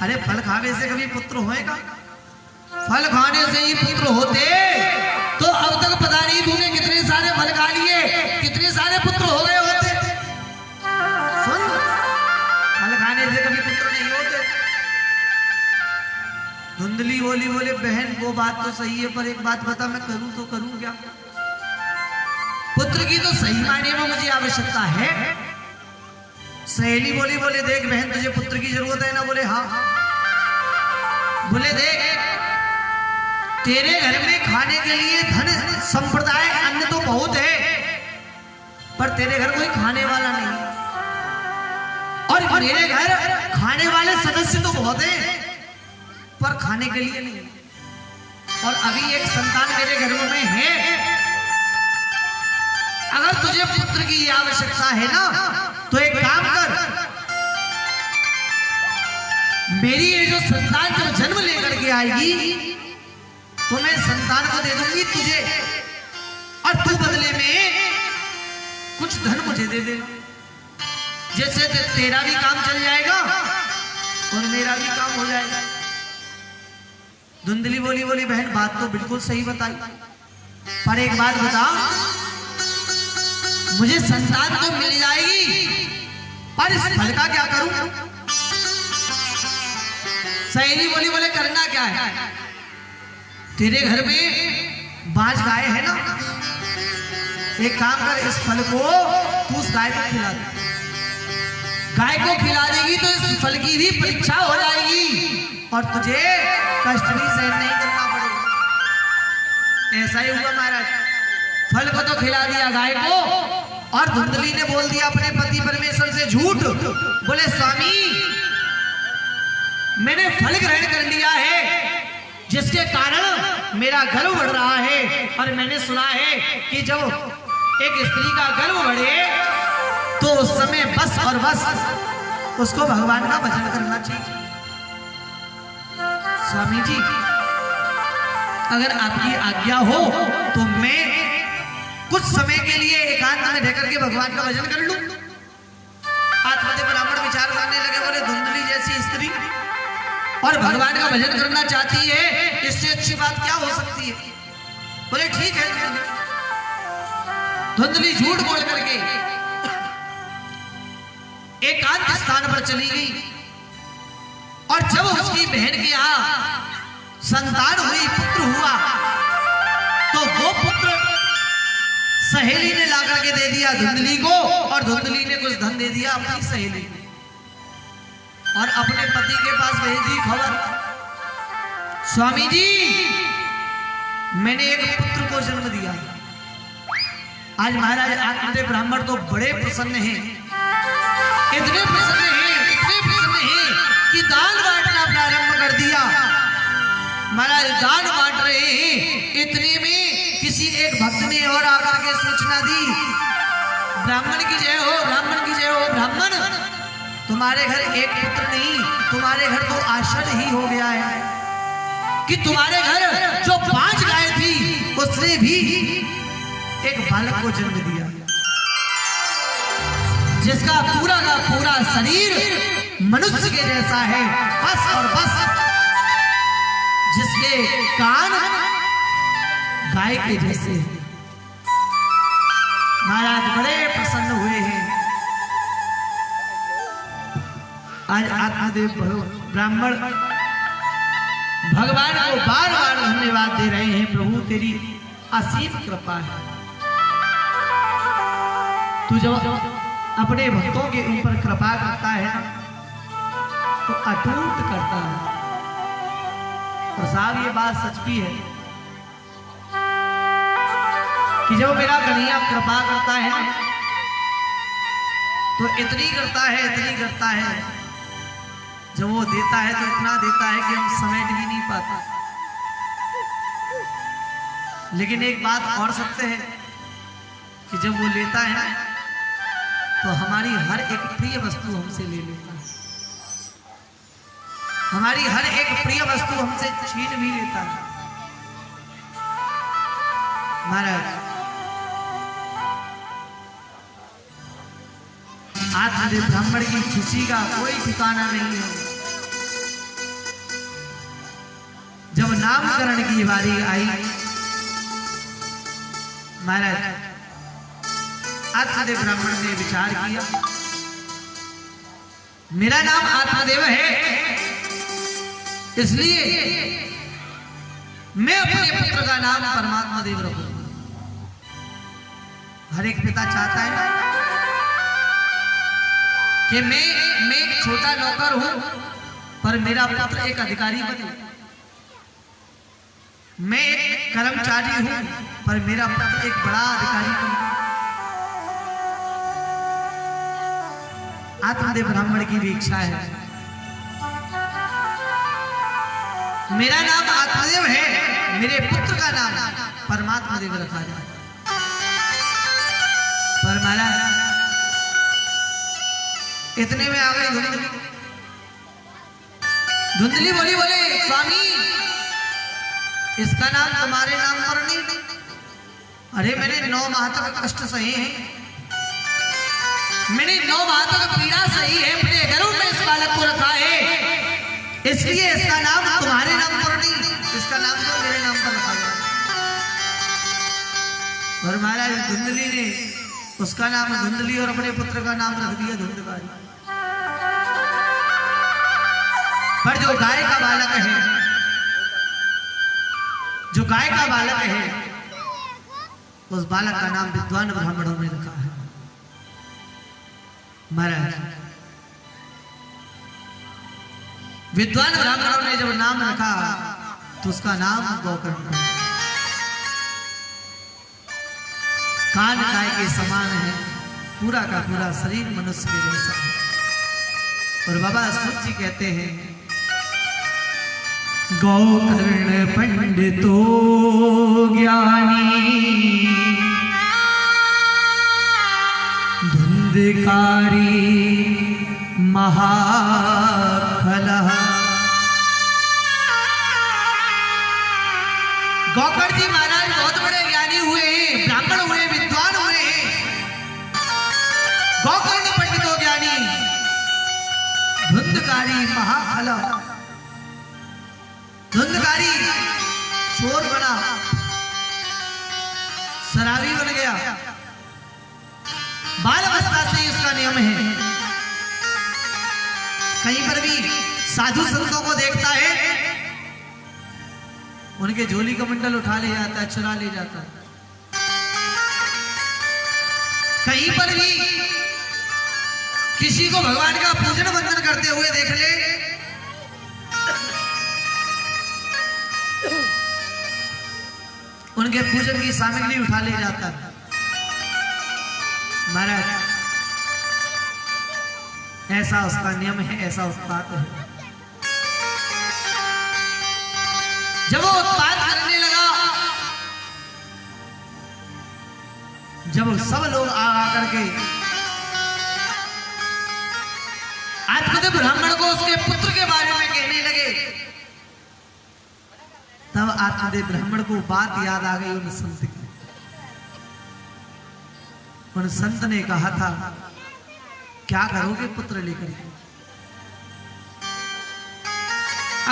अरे फल खाने से कभी पुत्र होएगा? फल खाने से ही पुत्र होते तो अब तक पता नहीं तूने कितने सारे फल खा लिए, कितने सारे पुत्र हो गए होते। सुन, फल खाने से कभी पुत्र नहीं होते। धुंधली बोली, बोले बहन वो बात तो सही है, पर एक बात बता, मैं करूं तो करूं क्या? पुत्र की तो सही मायने में मुझे आवश्यकता है। सहेली बोली, बोले देख बहन तुझे पुत्र की जरूरत है ना? बोले हाँ। बोले देख, तेरे घर में खाने के लिए धन संप्रदाय अन्न तो बहुत है, पर तेरे घर कोई खाने वाला नहीं, और मेरे घर खाने वाले सदस्य तो बहुत हैं, पर खाने के लिए नहीं। और अभी एक संतान मेरे घर में है। अगर तुझे पुत्र की आवश्यकता है ना तो एक काम कर, मेरी ये जो संतान जब जन्म लेकर के आएगी तो मैं संतान को दे दूंगी तुझे, और तू बदले में कुछ धन मुझे दे देना, जैसे तेरा भी काम चल जाएगा और मेरा भी काम हो जाएगा। धुंधली बोली, बोली बहन बात तो बिल्कुल सही बताई, पर एक बात बता, मुझे संतान तो मिल जाएगी पर इस फल का क्या करूं? सहेली बोली, बोले करना क्या है? तेरे घर में बाज गाय है ना, एक काम कर, इस फल को तू उस गाय को खिला दे। गाय को खिला देगी तो इस फल की भी परीक्षा हो जाएगी और तुझे कष्ट भी सहन नहीं करना पड़ेगा। ऐसा ही हुआ महाराज, फल को तो खिला दिया गाय को, और धुंधली ने बोल दिया अपने पति परमेश्वर से झूठ। बोले स्वामी, मैंने फल ग्रहण कर लिया है जिसके कारण मेरा गर्व बढ़ रहा है, और मैंने सुना है कि जब एक स्त्री का गर्व बढ़े तो उस समय बस और बस उसको भगवान का भजन करना चाहिए। स्वामी जी, अगर आपकी आज्ञा हो तो मैं कुछ समय के लिए एकांत में रहकर के भगवान का भजन कर लूं। आत्मदेव ब्राह्मण विचार करने लगे, बोले धुंधली जैसी स्त्री और भगवान का भजन करना चाहती है, इससे अच्छी बात क्या हो सकती है? बोले ठीक है। धुंधली झूठ बोल करके एकांत स्थान पर चली गई, और जब उसकी बहन के यहाँ संतान हुई, पुत्र हुआ, तो वो पुत्र सहेली ने ला करके दे दिया धुंधली को, और धुंधली ने कुछ धन दे दिया अपनी सहेली को, और अपने पति के पास भेज दी खबर, स्वामी जी मैंने एक पुत्र को जन्म दिया, आज महाराज आत्मदेव ब्राह्मण तो बड़े प्रसन्न हैं, इतने प्रसन्न हैं कि दान बांटना प्रारंभ कर दिया। महाराज दान बांट रहे हैं, इतने में किसी एक भक्त ने और आकर के सूचना दी, ब्राह्मण की जय हो, ब्राह्मण की जय हो। ब्राह्मण, तुम्हारे घर एक पुत्र नहीं, तुम्हारे घर तो आश्चर्य ही हो गया है कि तुम्हारे घर जो 5 गाय थी उसने भी एक बालक को जन्म दिया, जिसका पूरा का पूरा शरीर मनुष्य के जैसा है, बस और बस जिसके कान गाय के जैसे हैं। महाराज बड़े प्रसन्न हुए हैं। आज आत्मदेव ब्राह्मण भगवान को बार बार धन्यवाद दे रहे हैं, प्रभु तेरी असीम कृपा है। तू जब अपने भक्तों के ऊपर कृपा करता है तो अटूट करता है। और साहब ये बात सच भी है कि जब मेरा कन्हैया कृपा करता है तो इतनी करता है, जब वो देता है तो इतना देता है कि हम समेट भी नहीं पाते। लेकिन एक बात और सत्य है कि जब वो लेता है तो हमारी हर एक प्रिय वस्तु हमसे ले लेता है, हमारी हर एक प्रिय वस्तु हमसे छीन भी लेता है। महाराज आत्मदेव ब्राह्मण की खुशी का कोई ठिकाना नहीं है। जब नामकरण की बारी आई, महाराज आत्मदेव ब्राह्मण ने विचार किया, मेरा नाम आत्मदेव है, इसलिए मैं अपने पुत्र का नाम परमात्मा देव रखूंगा। हर एक पिता चाहता है कि मैं एक छोटा नौकर हूं पर मेरा पुत्र एक अधिकारी बने, मैं एक कर्मचारी हूं पर मेरा पुत्र एक बड़ा अधिकारी बने। आत्मदेव ब्राह्मण की भी इच्छा है, मेरा नाम आत्मदेव है, मेरे पुत्र का नाम परमात्मा देव रखा जाए। पर महाराज इतने में आ गई धुंधली। धुंधली बोली, बोले स्वामी इसका नाम तुम्हारे नाम पर नहीं। अरे मैंने 9 माह तक कष्ट सहे हैं, मैंने 9 माह तक पीड़ा सही है, अपने गर्भ में इस बालक को रखा है, इसलिए इसका नाम तुम्हारे नाम पर नहीं, इसका नाम तो मेरे नाम पर रखा गया। और महाराज धुंधली ने उसका नाम धुंधली और अपने पुत्र का नाम रख दिया धुंधकारी। पर जो गाय का बालक है, जो गाय का बालक है, उस बालक का नाम विद्वान ब्राह्मणों ने रखा है। महाराज विद्वान ब्राह्मणों ने जब नाम रखा तो उसका नाम गोकर्ण। कान गाय के समान है, पूरा का पूरा शरीर मनुष्य के जैसा है। और बाबा सूत जी कहते हैं, गोकर्ण पंडितो ज्ञानी धुंधकारी महाखलः। गोकर्ण जी महाराज बहुत बड़े ज्ञानी हुए हैं, ब्राह्मण हुए, विद्वान हुए हैं। गोकर्ण पंडितो ज्ञानी धुंधकारी महाखलः। धुंधकारी चोर बना, शराबी बन गया, बाल अवस्था से ही उसका नियम है। कहीं पर भी साधु संतों को देखता है, उनके झोली का मंडल उठा ले जाता है, चुरा ले जाता है। कहीं पर भी किसी को भगवान का पूजन वंदन करते हुए देख ले, उनके पूजन की सामग्री उठा ले जाता है। महाराज ऐसा उसका नियम है, ऐसा उत्पात है। जब वो उत्पात करने लगा, जब सब लोग आकर के आत्मदेव ब्राह्मण को उसके पुत्र के बारे में कहने लगे, तब आत्मदेव ब्राह्मण को बात याद आ गई उन संत की। उन संत ने कहा था, क्या करोगे पुत्र लेकर?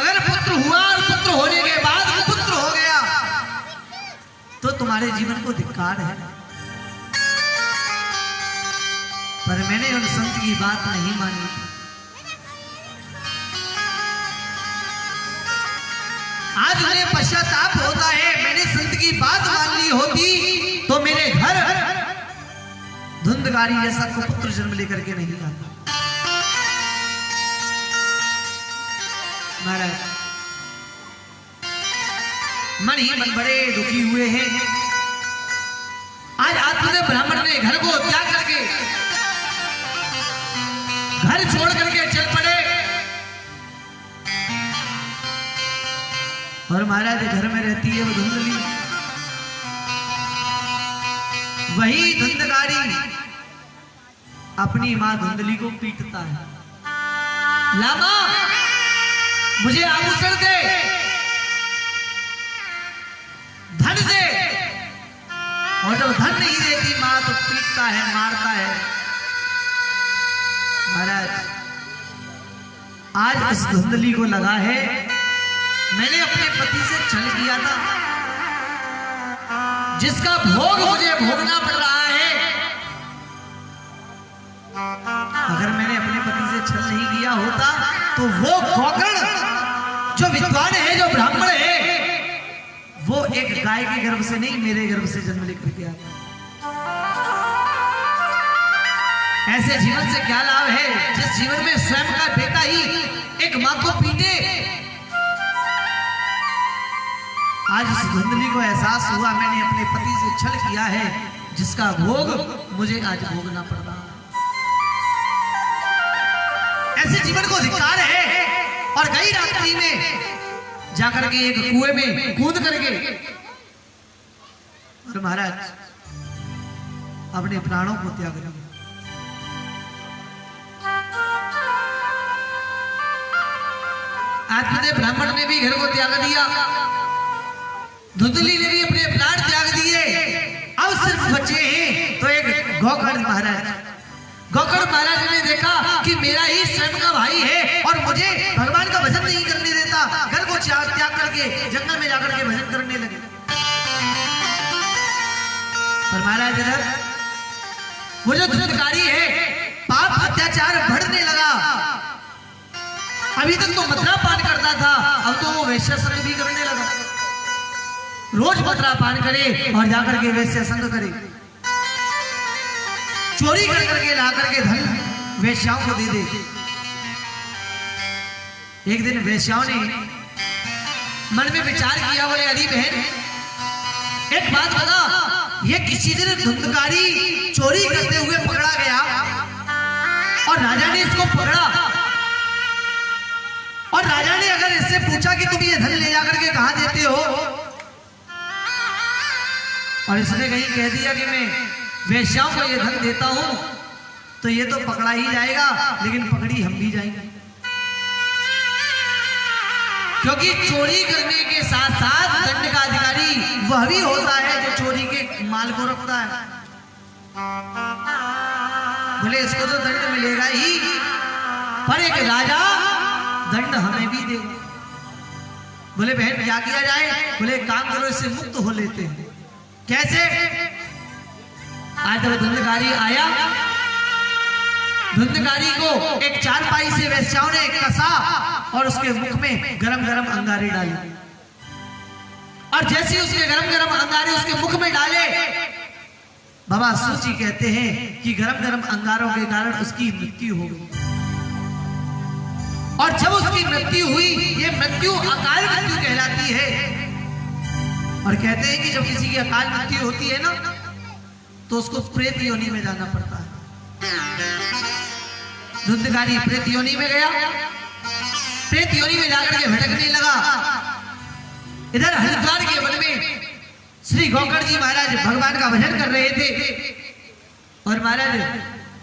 अगर पुत्र हुआ और पुत्र होने के बाद पुत्र हो गया तो तुम्हारे जीवन को धिक्कार है। पर मैंने उन संत की बात नहीं मानी। आज उन्हें पश्चाताप होता है, मैंने संत की बात मान ली होती तो मेरे घर धुंधकारी जैसा को पुत्र जन्म लेकर के नहीं आता। महाराज मन ही मन बड़े दुखी हुए हैं। आज आत्मदेव ब्राह्मण ने घर को त्याग करके, घर छोड़ करके चल पड़े। और महाराज घर में रहती है वो धुंधली, वही धुंधकारी अपनी मां धुंधली को पीटता है। लामा मुझे आभूषण दे, धन दे। और जब धन नहीं देती मां तो पीटता है, मारता है। महाराज आज इस धुंधली को लगा है, मैंने अपने पति से छल किया था, जिसका भोग मुझे भोगना पड़ रहा है। अगर मैंने अपने पति से छल नहीं किया होता तो वो गोकर्ण जो विद्वान है, जो ब्राह्मण है, वो एक गाय के गर्भ से नहीं मेरे गर्भ से जन्म लेकर के आता। ऐसे जीवन से क्या लाभ है जिस जीवन में स्वयं का बेटा ही एक मां को पीटे। आज इस धुंधली को एहसास हुआ, मैंने अपने पति से छल किया है, जिसका भोग मुझे आज भोगना पड़ रहा है। ऐसे जीवन को धिक्कार है। और गई रात्रि में जाकर के एक कुएं में कूद करके और महाराज अपने प्राणों को त्याग दिया। आत्मदेव ब्राह्मण ने भी घर को त्याग दिया, धुंधली ने भी अपने प्राण त्याग दिए। अब सिर्फ बचे हैं तो एक गोकर्ण महाराज। गोकर्ण महाराज ने देखा कि मेरा ही स्वयं का भाई है और मुझे भगवान का भजन नहीं करने देता, घर को त्याग करके जंगल में जाकर के भजन करने लगे। पर महाराज इधर वो जो धुंधकारी है, पाप अत्याचार बढ़ने लगा। अभी तक तो मदिरा पान करता था, अब तो वो वैश्य संग भी करने लगा। रोज मदिरा पान करे और जाकर के वैश्य संग करे, चोरी कर करके ला करके धन वैश्याओं को दे दे। एक दिन वैश्याओं ने मन में विचार किया, बोले अरे बहन एक बात बता, ये किसी दिन धुंधकारी चोरी करते हुए पकड़ा गया और राजा ने इसको पकड़ा, और राजा ने अगर इससे पूछा कि तुम ये धन ले जाकर के कहां देते हो, और इसने कहीं कह दिया कि मैं वैश्याओं को ये धन देता हूं, तो ये तो पकड़ा ही जाएगा, लेकिन पकड़ी हम भी जाएंगे। क्योंकि चोरी करने के साथ साथ दंड का अधिकारी वह भी होता है जो चोरी के माल को रखता है। बोले इसको तो दंड मिलेगा ही, पर एक राजा दंड हमें भी देगा। बोले बहन क्या किया जाए? बोले काम करो, इससे मुक्त हो लेते हैं। कैसे? आज जब धुंधकारी आया, धुंधकारी को एक चारपाई से वैश्याओं ने कसा और उसके मुख में गरम गरम अंगारे डाले, और जैसे उसके गरम गरम अंगारे उसके मुख में डाले, बाबा सूची कहते हैं कि गरम गरम अंगारों के कारण उसकी मृत्यु हो गई। और जब उसकी मृत्यु हुई, ये मृत्यु अकाल मृत्यु कहलाती है। और कहते हैं कि जब किसी की अकाल मृत्यु होती है ना, तो उसको प्रेत योनि में जाना पड़ता है। धुंधकारी प्रेत योनि में गया, प्रेत योनि में जाकर के भटकने लगा। इधर हरिद्वार के वन में श्री गोकर्ण जी महाराज भगवान का भजन कर रहे थे और महाराज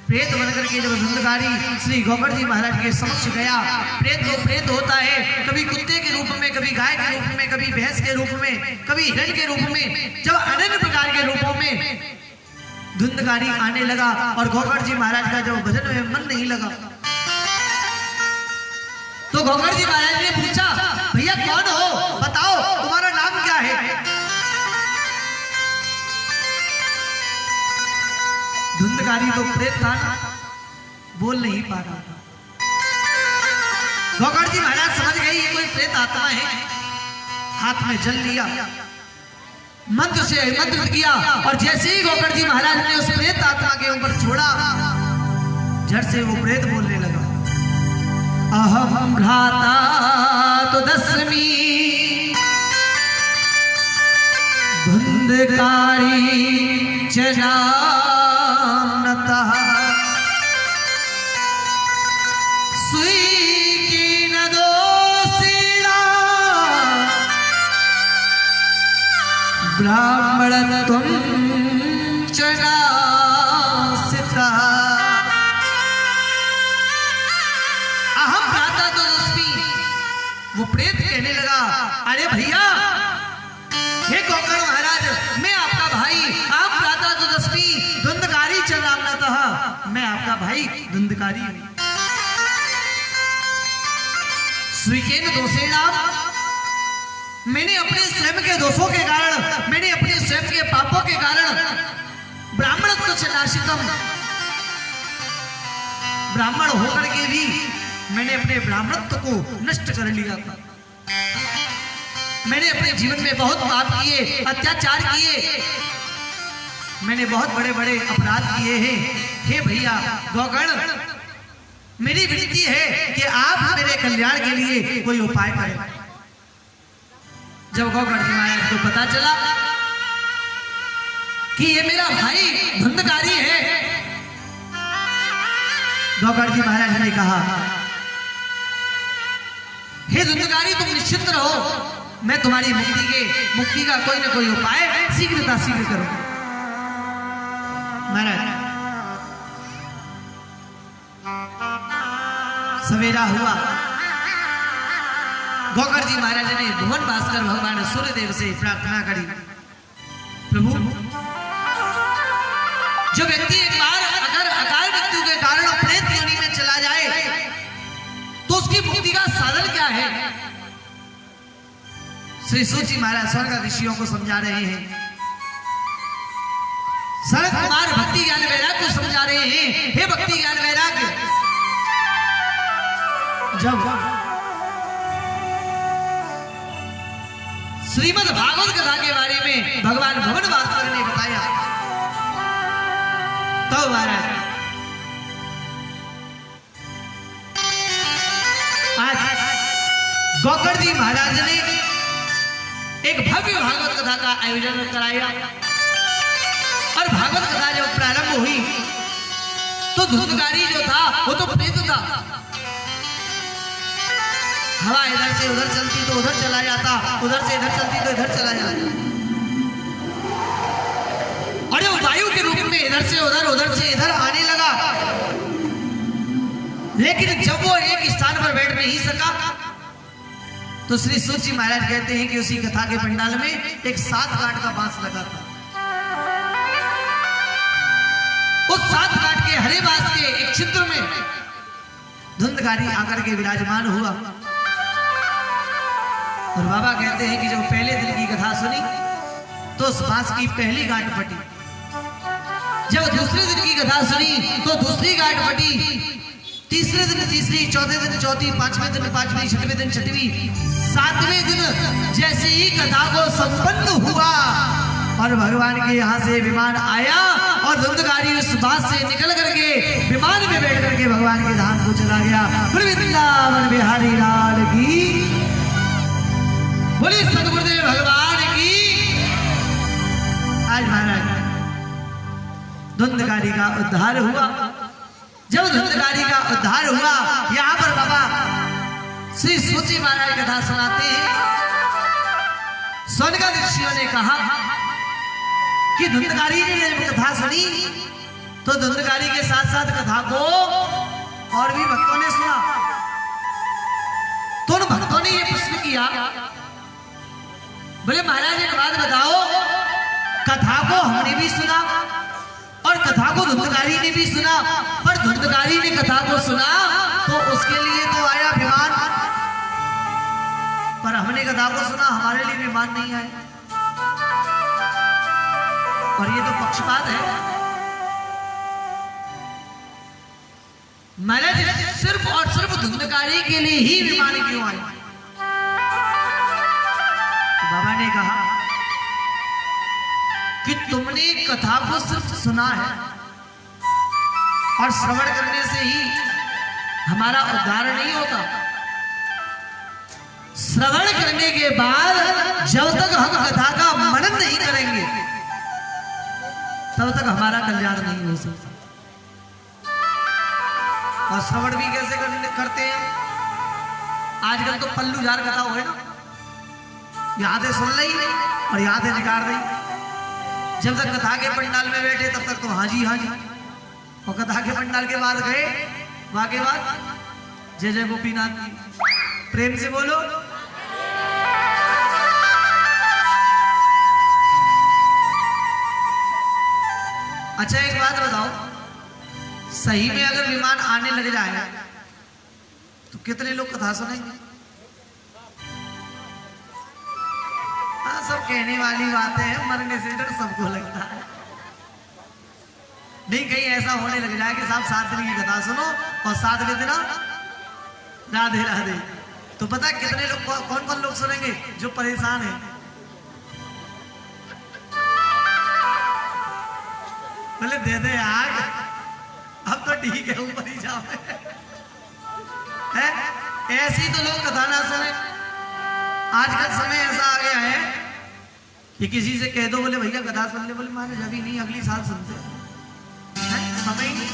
प्रेत बनकर के जब धुंधकारी श्री गोकर्ण जी महाराज के समक्ष गया, प्रेत तो प्रेत होता है, कभी कुत्ते के रूप में, कभी गाय के रूप में, कभी भैंस के रूप में, कभी हिरण के रूप में, जब अनेक प्रकार के रूपों में धुंधकारी आने लगा और गोकर्ण जी महाराज का जब भजन में मन नहीं लगा तो गोकर्ण जी महाराज ने पूछा, भैया कौन हो, बताओ तुम्हारा नाम क्या है? धुंधकारी तो प्रेत था ना, बोल नहीं पा रहा था। गोकर्ण जी महाराज समझ गए ये कोई प्रेत आत्मा है, हाथ में जल लिया, मंत्र से मंत्रित किया और जैसे ही गोकर्ण जी महाराज ने उस प्रेत आत्मा के ऊपर छोड़ा, झट से वो प्रेत बोलने लगा, अहम भ्राता तो दसमी धुंधकारी जना सुई की न दोषीणा ब्राह्मण तुम चनासिता। अहम भ्राता तो दस्मी, वो प्रेत कहने लगा, अरे भैया हे गोकर्ण महाराज, मैं आपका भाई, आप भ्राता तो दस्मी धुंधकारी चनामनतः, मैं आपका भाई धुंधकारी हूं। स्वीकेन दोषेणा, मैंने अपने स्वयं के दोषों के कारण, मैंने अपने स्वयं के पापों के कारण ब्राह्मणत्व से नाशितम, ब्राह्मण होकर के भी मैंने अपने ब्राह्मणत्व को नष्ट कर लिया था। मैंने अपने जीवन में बहुत पाप किए, अत्याचार किए, मैंने बहुत बड़े बड़े अपराध किए हैं। हे भैया गोकर्ण, मेरी विनती है कि आप मेरे कल्याण के लिए कोई उपाय करें। जब गोकर्ण जी महाराज को पता चला कि ये मेरा भाई धुंधकारी है, गोकर्ण जी महाराज ने कहा, हे धुंधकारी तुम निश्चिंत रहो, मैं तुम्हारी मुक्ति का कोई ना कोई उपाय शीघ्र करूं। महाराज सवेरा हुआ, गोकर्ण जी महाराज ने भुवन भास्कर भगवान सूर्यदेव से प्रार्थना करी, प्रभु जो व्यक्ति एक बार अगर अकाल मृत्यु के कारण प्रेत योनि में चला जाए तो उसकी मुक्ति का साधन क्या है? श्री सूची महाराज स्वर्ग ऋषियों को समझा रहे हैं, सनत कुमार भक्ति ज्ञान वैराग्य को समझा रहे हैं, हे भक्ति ज्ञान वैराग्य, जब श्रीमद् भागवत कथा के बारे में भगवान भवन भास्कर ने बताया तो महाराज आज गोकर्ण जी महाराज ने एक भव्य भागवत कथा का आयोजन कराया और भागवत कथा जब प्रारंभ हुई तो धुंधकारी जो था वो तो प्रेत था। हवा इधर से उधर चलती तो उधर चला जाता, उधर से इधर चलती तो इधर चला जाता, और वो वायु के रूप में इधर से उधर, उधर से इधर आने लगा। लेकिन जब वो एक स्थान पर बैठ नहीं सका तो श्री सूची महाराज कहते हैं कि उसी कथा के पंडाल में एक 7 काठ का बांस लगा था। उस 7 काठ के हरे बांस के एक छिद्र में धुंधकारी आकर के विराजमान हुआ और बाबा कहते हैं कि जब पहले दिन की कथा सुनी तो उस बांस की पहली गांठ फटी, जब दूसरे दिन की कथा सुनी तो दूसरी गांठ फटी, तीसरे दिन तीसरी, चौथे दिन चौथी, 5वें दिन 5वीं, 6वें दिन 6वीं, 7वें दिन जैसे ही कथा को संपन्न हुआ और भगवान के यहाँ से विमान आया और धुंधकारी उस बात से निकल करके विमान में बैठ करके भगवान के धाम को चला गया। वृंदावन बिहारी लाल की, बोलिए सतगुरुदेव भगवान की। आज महाराज धुंधकारी का उद्धार हुआ। जब धुंधकारी का उद्धार हुआ, यहाँ पर बाबा श्री सूची महाराज कथा सुनाते हैं। सोनका ऋषियों ने कहा कि धुंधकारी ने जब कथा सुनी तो धुंधकारी के साथ साथ कथा को और भी भक्तों ने सुना। तो उन भक्तों ने ये प्रश्न किया, बोले महाराज एक बात बताओ, कथा को हमने भी सुना और कथा को धुंधकारी ने भी सुना, पर धुंधकारी ने कथा को सुना तो उसके लिए तो आया विमान, पर हमने कथा को सुना हमारे लिए विमान नहीं आया। और ये तो पक्षपात है। महाराज सिर्फ और सिर्फ धुंधकारी के लिए ही विमान क्यों आए? तो बाबा ने कहा कि तुमने कथा को सिर्फ सुना है और श्रवण करने से ही हमारा उद्धार नहीं होता। श्रवण करने के बाद जब तक हम कथा का मनन नहीं करेंगे तब तक हमारा कल्याण नहीं हो सकता। और श्रवण भी कैसे करते हैं? आजकल तो पल्लू जार कथा हो ना, यादें सुन ली और यादें निकाल रही। जब तक कथा के पंडाल में बैठे तब तक तो हाँ जी, और कथा के पंडाल के बाद गए, वहां के बाद जय जय गोपीनाथ जी, प्रेम से बोलो। अच्छा एक बात बताओ, सही में अगर विमान आने लग जाए तो कितने लोग कथा सुनेंगे? हाँ, सब कहने वाली बातें हैं, मरने से डर सबको लगता है। नहीं कहीं ऐसा होने लग जाए कि साहब 7 दिन की कथा सुनो और 7वें दिन राधे राधे, तो पता है कितने लोग, कौन कौन लोग सुनेंगे? जो परेशान है। बोले दे दे यार, अब तो ठीक है, ऊपर ही जाओ। ऐसे ही तो लोग कथा ना सुने। आजकल समय ऐसा आ गया है कि किसी से कह दो, बोले भैया कथा सुन ले, बोले माने अभी नहीं, अगली साल सुनते। समय ही नहीं,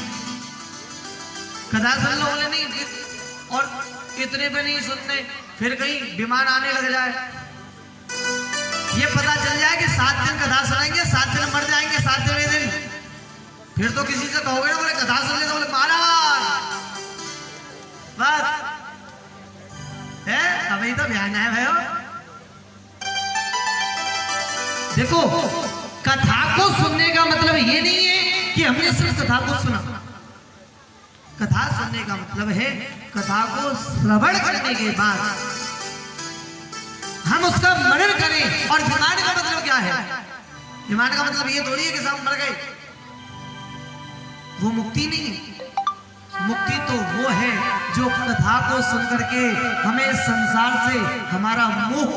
कथा सुन लो, बोले नहीं, और इतने पे नहीं सुनते, फिर कहीं विमान आने लग जाए, ये पता चल जाए कि 7 दिन कथा सुनाएंगे, 7 दिन मर जाएंगे, 7वें दिन फिर तो किसी से कहोगे ना, बोले कथा सुन ले, तो बोले महाराज बस है, अभी तो ध्यान है भाई। देखो, कथा को सुनने का मतलब ये नहीं है कि हमने सिर्फ कथा को सुना। कथा सुनने का मतलब है कथा को श्रवण करने के बाद हम उसका मनन करें। और विमान का मतलब क्या है? विमान का मतलब ये थोड़ी है कि सब मर गए, वो मुक्ति नहीं है। मुक्ति तो वो है जो कथा को सुन करके हमें संसार से हमारा मोह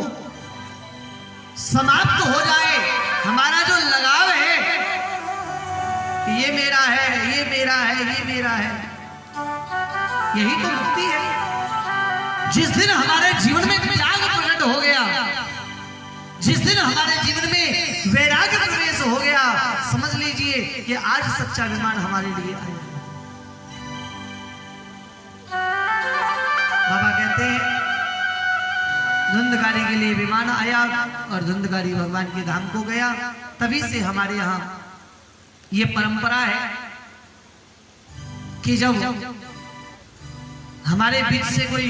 समाप्त हो जाए, हमारा जो लगाव है, ये मेरा है, ये मेरा है, ये मेरा है, यही तो मुक्ति है। जिस दिन हमारे जीवन में त्याग प्रकट हो गया, जिस दिन हमारे जीवन में वैराग्य प्रवेश हो गया, समझ लीजिए कि आज सच्चा विमान हमारे लिए आया। बाबा कहते हैं धुंधकारी के लिए विमान आया और धुंधकारी भगवान के धाम को गया। तभी से हमारे यहाँ ये परंपरा है कि जब हमारे बीच से कोई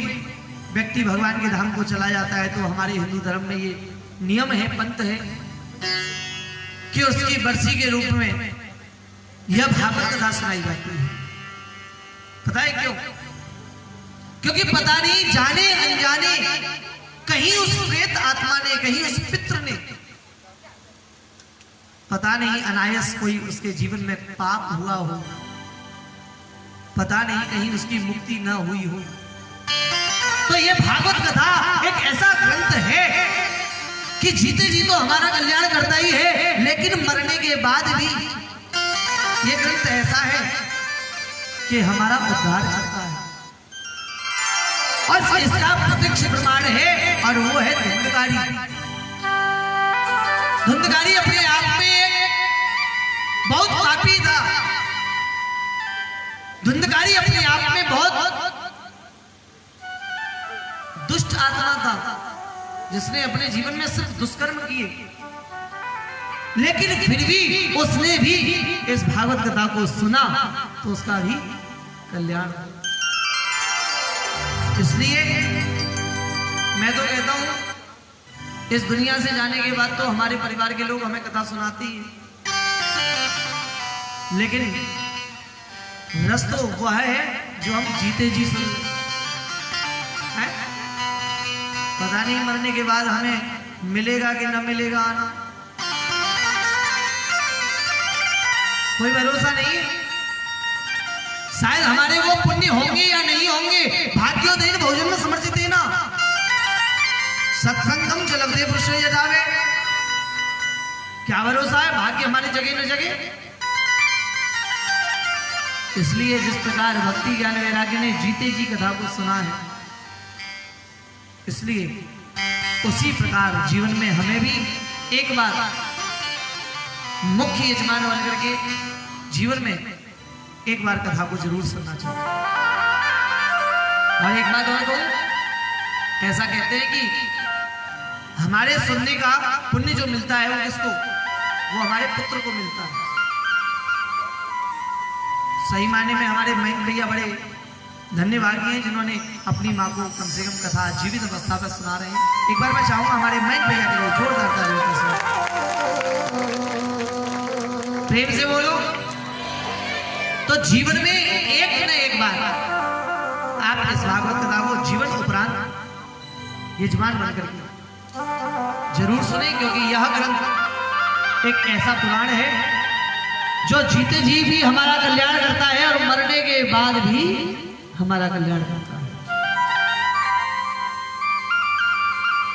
व्यक्ति भगवान के धाम को चला जाता है तो हमारे हिंदू धर्म में ये नियम है, पंथ है कि उसकी बरसी के रूप में यह भागवत कथा सुनाई जाती है। पता है क्यों? क्योंकि पता नहीं जाने अनजाने कहीं उस प्रेत आत्मा ने, कहीं उस पितृ ने, पता नहीं अनायास कोई उसके जीवन में पाप हुआ हो, पता नहीं कहीं उसकी मुक्ति न हुई हो। तो ये भागवत कथा एक ऐसा ग्रंथ है कि जीते जी तो हमारा कल्याण करता ही है, लेकिन मरने के बाद भी ये ग्रंथ ऐसा है कि हमारा उद्धार करता है। और इसका प्रत्यक्ष प्रमाण है और वो है धुंधकारी। धुंधकारी अपने आप में बहुत पापी था, जिसने अपने जीवन में सिर्फ दुष्कर्म किए, लेकिन फिर भी उसने भी इस भागवत कथा को सुना तो उसका भी कल्याण। इसलिए मैं तो कहता हूं, इस दुनिया से जाने के बाद तो हमारे परिवार के लोग हमें कथा सुनाते ही हैं, लेकिन रस तो वह है जो हम जीते जी सुन है। पता नहीं मरने के बाद हमें मिलेगा कि न मिलेगा आना, कोई भरोसा नहीं है। शायद हमारे वो पुण्य होंगे या नहीं होंगे, भाग्योदय भोजन में समर्चित है ना। सत्संगम च लभते पुरुष यदावे, क्या भरोसा है भाग्य हमारे जगह न जगह। इसलिए जिस प्रकार भक्ति ज्ञान वैराग्य ने जीते जी कथा को सुना है, इसलिए उसी प्रकार जीवन में हमें भी एक बार मुख्य यजमान बन करके जीवन में एक बार कथा को जरूर सुनना चाहिए। और एक बात और कहूं, ऐसा कहते हैं कि हमारे सुनने का पुण्य जो मिलता है वो किसको, वो हमारे पुत्र को मिलता है। सही मायने में हमारे मयंक भैया बड़े धन्यवादी हैं जिन्होंने अपनी माँ को कम से कम कथा जीवित अवस्था पर सुना रहे हैं। एक बार मैं चाहूंगा हमारे मयंक भैया के लिए जोरदार तालियों से प्रेम से बोलो। तो जीवन में एक न एक बार आप इस भागवत कथा को जीवन उपरांत यजमान बनकर के जरूर सुने, क्योंकि यह ग्रंथ एक ऐसा पुराण है जो जीते जी भी हमारा कल्याण करता है और मरने के बाद भी हमारा कल्याण करता है।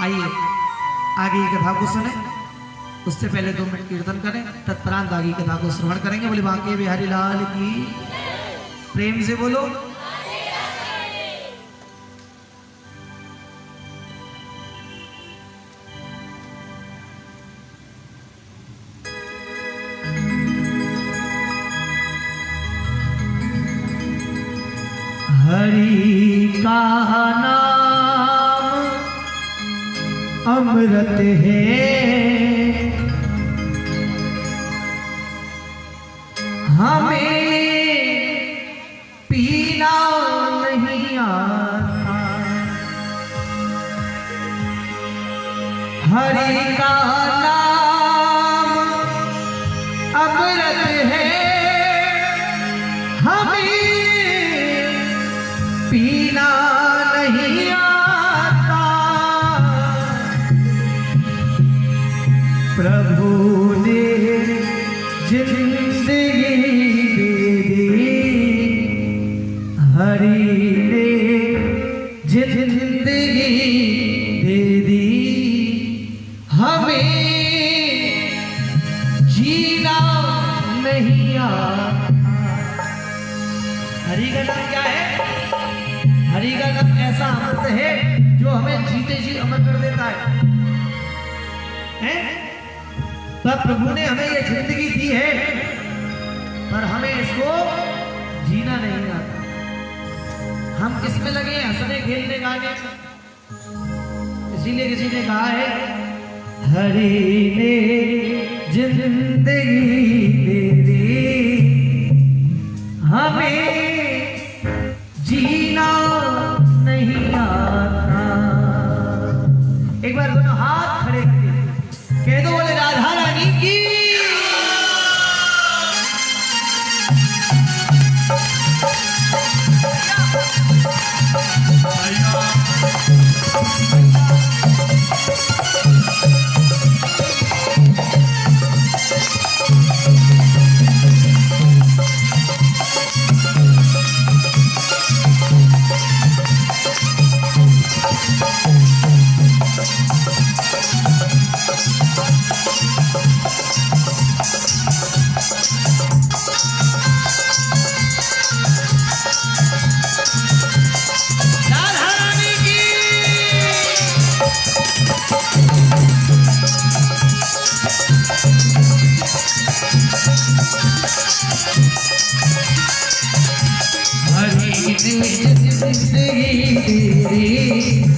आइए आगे की कथा को सुने, उससे पहले 2 मिनट कीर्तन करें, तत्परांत आगे कथा को श्रवण करेंगे। बोले बांके बिहारी लाल की, प्रेम से बोलो। हरि का नाम अमृत है, हमें पीना नहीं आता। हरि का नाम अमृत है, हमें पीना नहीं आता। प्रभु ने जिंदगी दे दी, हरि ने जिंदगी दे दी, हमें जीना नहीं आता। हरि का नाम क्या है? हरि का नाम ऐसा अमृत है जो हमें जीते जी अमर कर देता है। तब प्रभु ने हमें ये जिंदगी दी है, पर हमें इसको जीना नहीं आता। हम किसमें लगे, हंसने खेलने गाने। इसीलिए किसी ने कहा है, हरि ने जिंदगी दे दी, हमें जीना नहीं आता। एक बार दोनों हाथ खड़े करके कह दो, बोले राधा रानी की।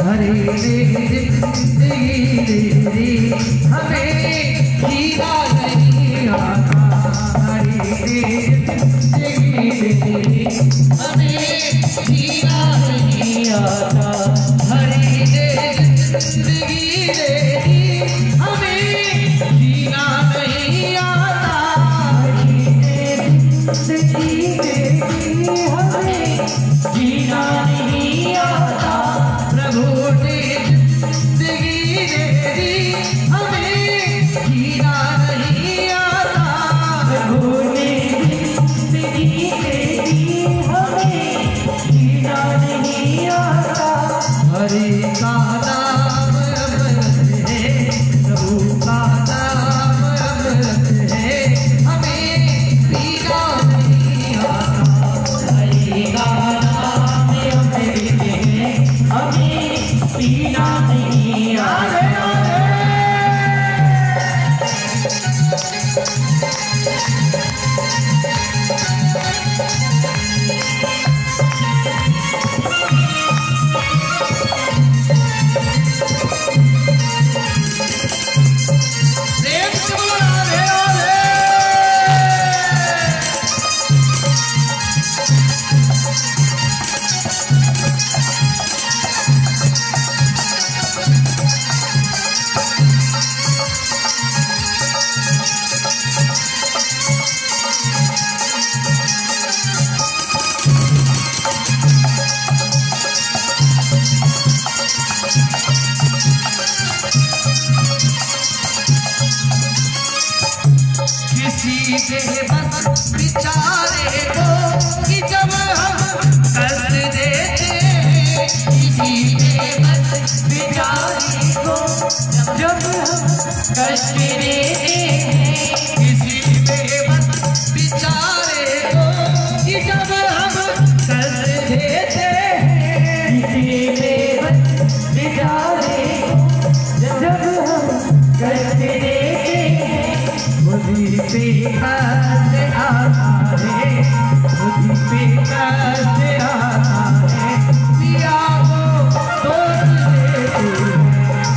हरे जिंदगी तेरी हमें जीना नहीं आता, हरे जिंदगी तेरी हमें जीना नहीं आता, हरे जिंदगी तेरी हमें जीना नहीं आता, जिंदगी तेरी हमें जीना नहीं आता, प्रभु ने जिंदगी तेरी हमें जीना नहीं आता, प्रभु ने जिंदगी तेरी हमें जीना नहीं आता, हरे का नाम अमृत है, प्रभु का नाम अमृत है, हमें पीना नहीं आता, हरे का नाम अमृत है, हमें पीना नहीं आता। प्रेम से बोलो राधे राधे। किसी के बस बिचारे को कि जब हम कर देते हैं, किसी के बस बिचारे को जब हम कष्ट देते हैं, किसी के बस बिचारे को कि जब हम कर देते हैं, किसी के बस बिचारे को जब हम कष्ट देते हैं, मुझी पे कष्ट आता है, मुझी पे कष्ट आता है, पिया को दोष देते हैं,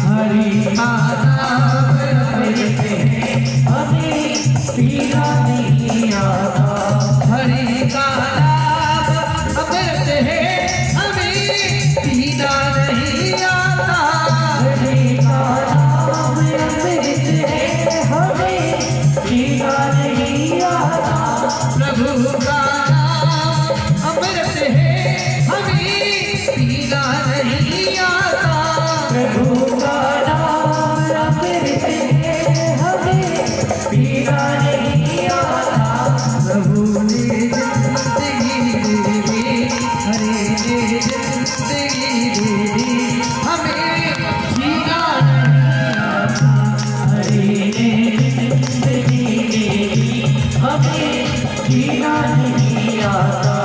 हरि का नाम लेते हैं, हमें पीना नहीं आता, हरि का नाम अमृत है, हमें पीना नहीं आता, हरि का नाम अमृत है, हमें पीना नहीं आता, प्रभु का नाम अमृत है, हमें पीना नहीं आता, प्रभु का नाम अमृत है, हमें पीना नहीं आता, प्रभु ने जिंदगी दे दी, हरे ने जिंदगी दे दी, हमें जीना नहीं आता, हरे ने जिंदगी दे दी, हमें जीना नहीं आता,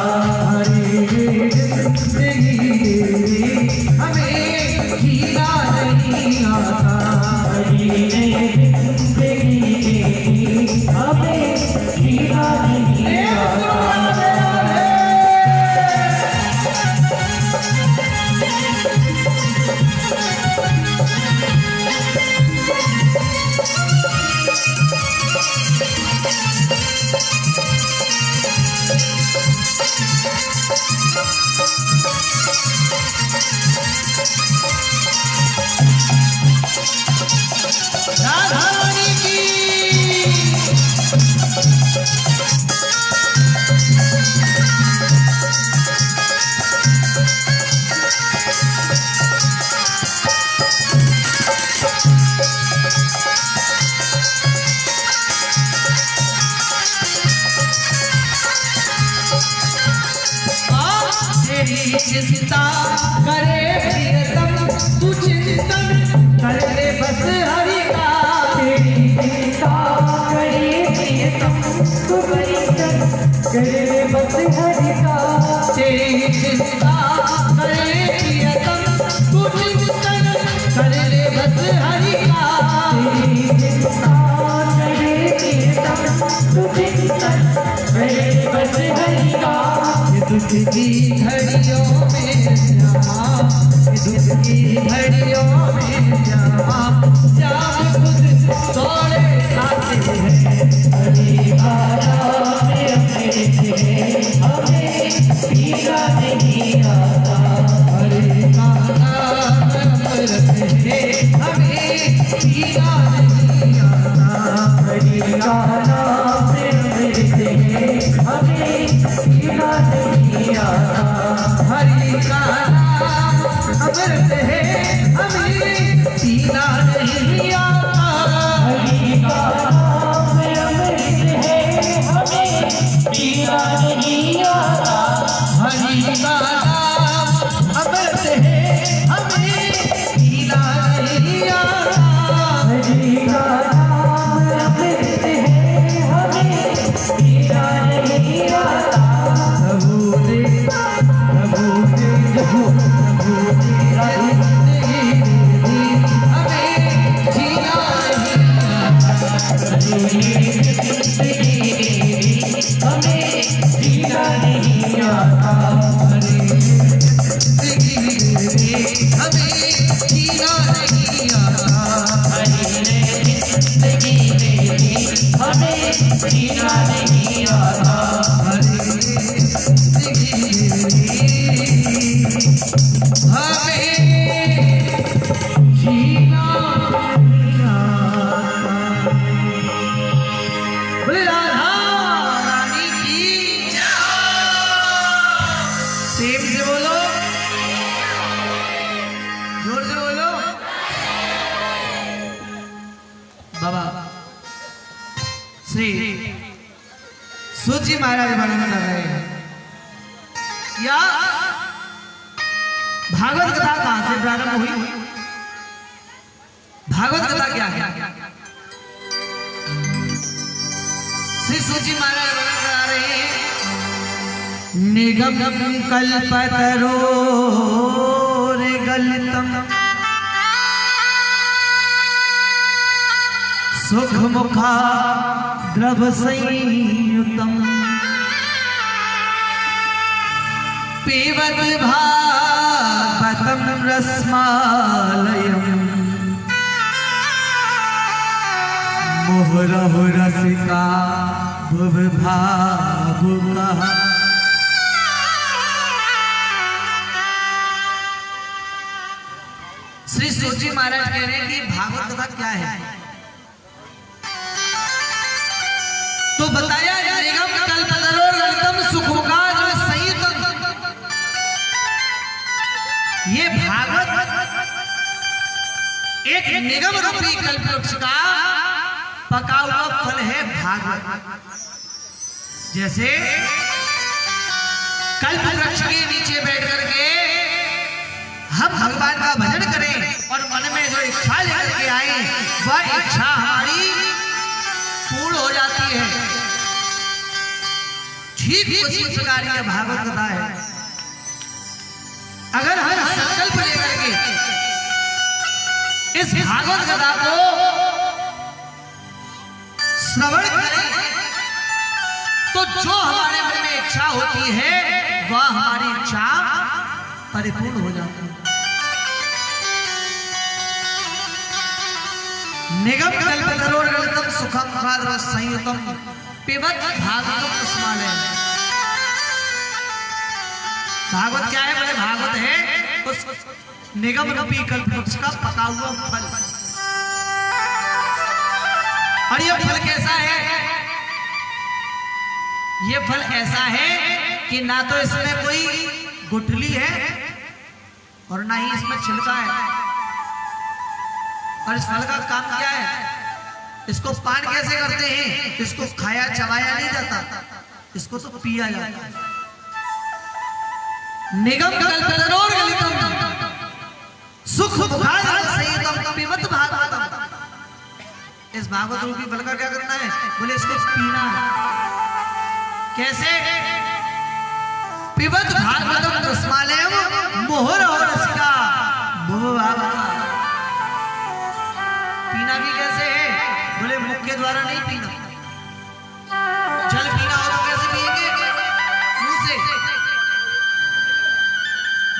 हरे ने जिंदगी दे दी, हमें जीना नहीं आता, हरे ने जिंदगी दे दी, हमें जीना नहीं आता। राधा रानी की तेरी चिंता करे प्रियतम, तू चिंतन कर ले बस हरि का, तेरी चिंता करे प्रियतम, तू चिंतन कर ले बस हरि का, तेरी चिंता करे प्रियतम, तू चिंतन कर ले बस हरि का, तेरी चिंता करे प्रियतम, तू चिंतन कर ले बस हरि का, दुख की घड़ियों में श्यामा, दुख की से हमें पीना नहीं आता। हरि का नाम अमृत है हमें पीना नहीं आता। हरि का नाम अमृत है हमें पीना नहीं आता। हरि का नाम अमृत है हमें पीना नहीं आता। हरि का नाम अमृत है हमें पीना नहीं आता। हरि का नाम अमृत है हमें पीना नहीं आता। प्रभु ने हमें जीना नहीं आता। हमें जीना नहीं आता। हमें जीना नहीं आता। जिंदगी दे हमें जीना नहीं आता। बोले राधा रानी की जय। प्रेम से बोलो, जोर से बोलो। बाबा श्री सूची महाराज वर्णन कर रहे हैं या भागवत कथा कहां से प्रारंभ हुई। भागवत कथा क्या है? श्री सूची महाराज वर्णन करा रहे हैं। निगम कल्पतरो गलितम सुख मुखा द्रव संयुतम पीबत भागवतम रसमालयम मोहरहु रसिका भुवभावुकः। श्री सूची महाराज कह रहे हैं कि भागवत कथा क्या है। तो बताया निगम कल्पतरो ललितम सुखमुखाद संयुतम। ये भागवत एक निगम रूपी कल्पवृक्ष का पका हुआ फल है भागवत। जैसे कल्पवृक्ष के नीचे बैठ करके हम भगवान का भजन करें और मन में जो इच्छा लेकर के आए वह इच्छा हमारी पूर्ण हो जाती है। ठीक उसी प्रकार की भागवत कथा है। अगर हम संकल्प लेकर के इस भागवत कथा को श्रवण करें तो जो हमारे मन में इच्छा होती है वह हमारी इच्छा परिपूर्ण हो जाती है। निगम कल्पतरो गलितम सुखम मुखाद रस संयुतम पिबत भागवतम रसमालयम। भागवत क्या है? बोले भागवत है उस निगम रूपी कल्पवृक्ष का पका हुआ फल। और ये फल कैसा है? ये फल ऐसा है कि ना तो इसमें कोई गुठली है और ना ही इसमें छिलका है। और इस फल का काम क्या है? इसको पान कैसे करते हैं? इसको खाया चबाया नहीं जाता, इसको तो पिया जाता है। निगम कल्पतरो गलितम सुख मुखाद संयुतम पिबत भागवतम। इस भागवत रूपी फल का क्या करना है? बोले इसको पीना है। कैसे? पिबत भागवतम रसमालयम मोहरहु रसिका भुवभावुकः। पीना भी कैसे है? बोले मुख के द्वारा नहीं पीना। जल पीना हो तो कैसे पिएंगे? मुंह से।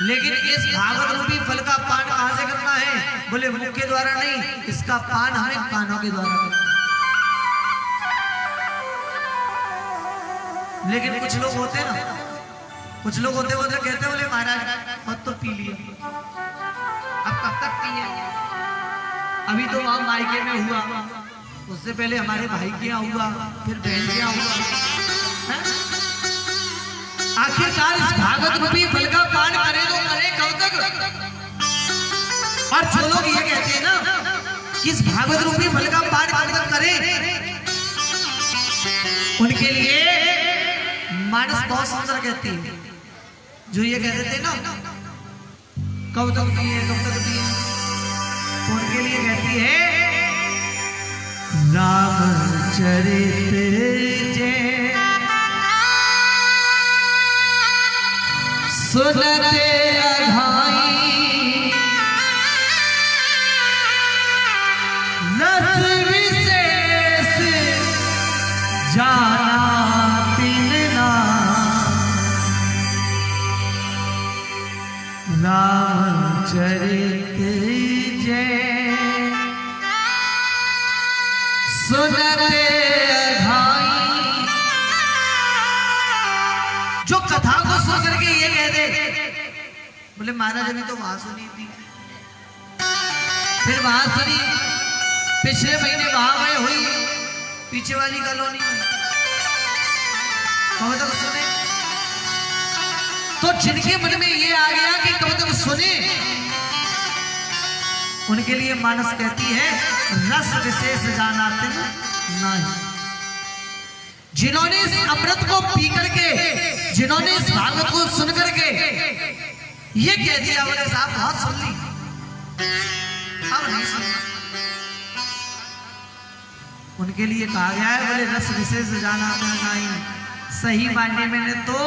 लेकिन इस भागवत रूपी फल का पान कहां से करना है? बोले मुख के द्वारा नहीं, इसका पान हमें कानों के द्वारा करना। लेकिन कुछ लोग होते ना, कुछ लोग होते कहते बोले महाराज अब तो पी लिए, अब कब तक पिए? अभी तो वहां मायके में हुआ, उससे पहले हमारे भाई के यहाँ हुआ, फिर बहन के यहाँ हुआ है? आखिरकार इस भागवत रूपी फल का पान करे तो करे कब तक? और जो लोग ये कहते हैं ना कि इस भागवत रूपी फल का पान कब तक करें, उनके लिए मानस बहुत सुंदर कहती है। जो ये कहते थे ना कब तक पिए कब तक पिए, तो उनके लिए कहती है रामचरित जय सुनते अघाई रस विशेष जाना तिनना, रामचरित जय सुनते अघाई। जो कथा को सुन करके ये कह दे बोले महाराज अभी तो वहां सुनी थी, फिर वहां सुनी, पिछले महीने वहां में हुई पीछे वाली कॉलोनी में, कब तक सुने? तो जिनके मन में ये आ गया कि कब तक सुने, उनके लिए मानस कहती है रस विशेष जाना तिन नहीं। जिन्होंने इस अमृत को पी करके, जिन्होंने इस भागवत को सुन करके ये कह दिया बोले साहब बहुत सुन ली, अब नहीं सुनना, उनके लिए कहा गया है बोले रस विशेष जाना तिन नहीं। सही मायने में तो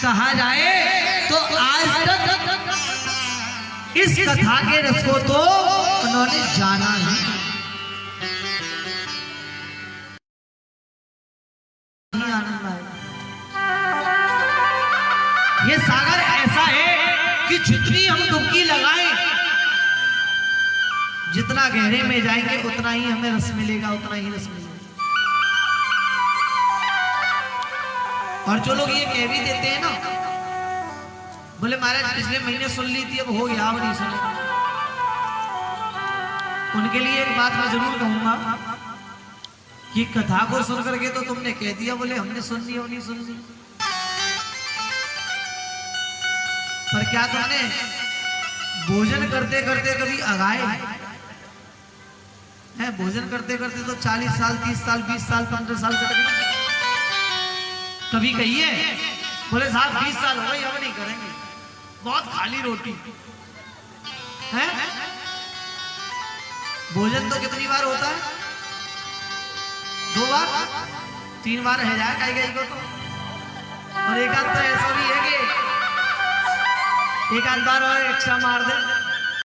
कहा जाए तो आज तक इस कथा के रस को तो उन्होंने जाना नहीं आनंद आया। ये सागर ऐसा है कि जितनी हम डुबकी लगाएं, जितना गहरे में जाएंगे उतना ही हमें रस मिलेगा, उतना ही रस मिलेगा। और जो लोग ये कह भी देते हैं ना बोले महाराज पिछले महीने सुन ली थी अब हो गया अब नहीं सुने, उनके लिए एक बात मैं जरूर कहूंगा कि कथा को सुन करके तो तुमने कह दिया बोले हमने सुन ली और नहीं सुन ली, पर क्या तुमने भोजन करते करते कभी अगाए है? भोजन करते करते तो 40 साल 30 साल 20 साल 15 साल कट गए, कभी कहिए बोले साहब 20 साल हो गए अब नहीं करेंगे, बहुत खाली रोटी है। भोजन तो कितनी बार होता है? 2 बार 3 बार है जाए कहीं कहीं को तो, और एक आध तो ऐसा भी है कि एक आध बार और एक्स्ट्रा मार दे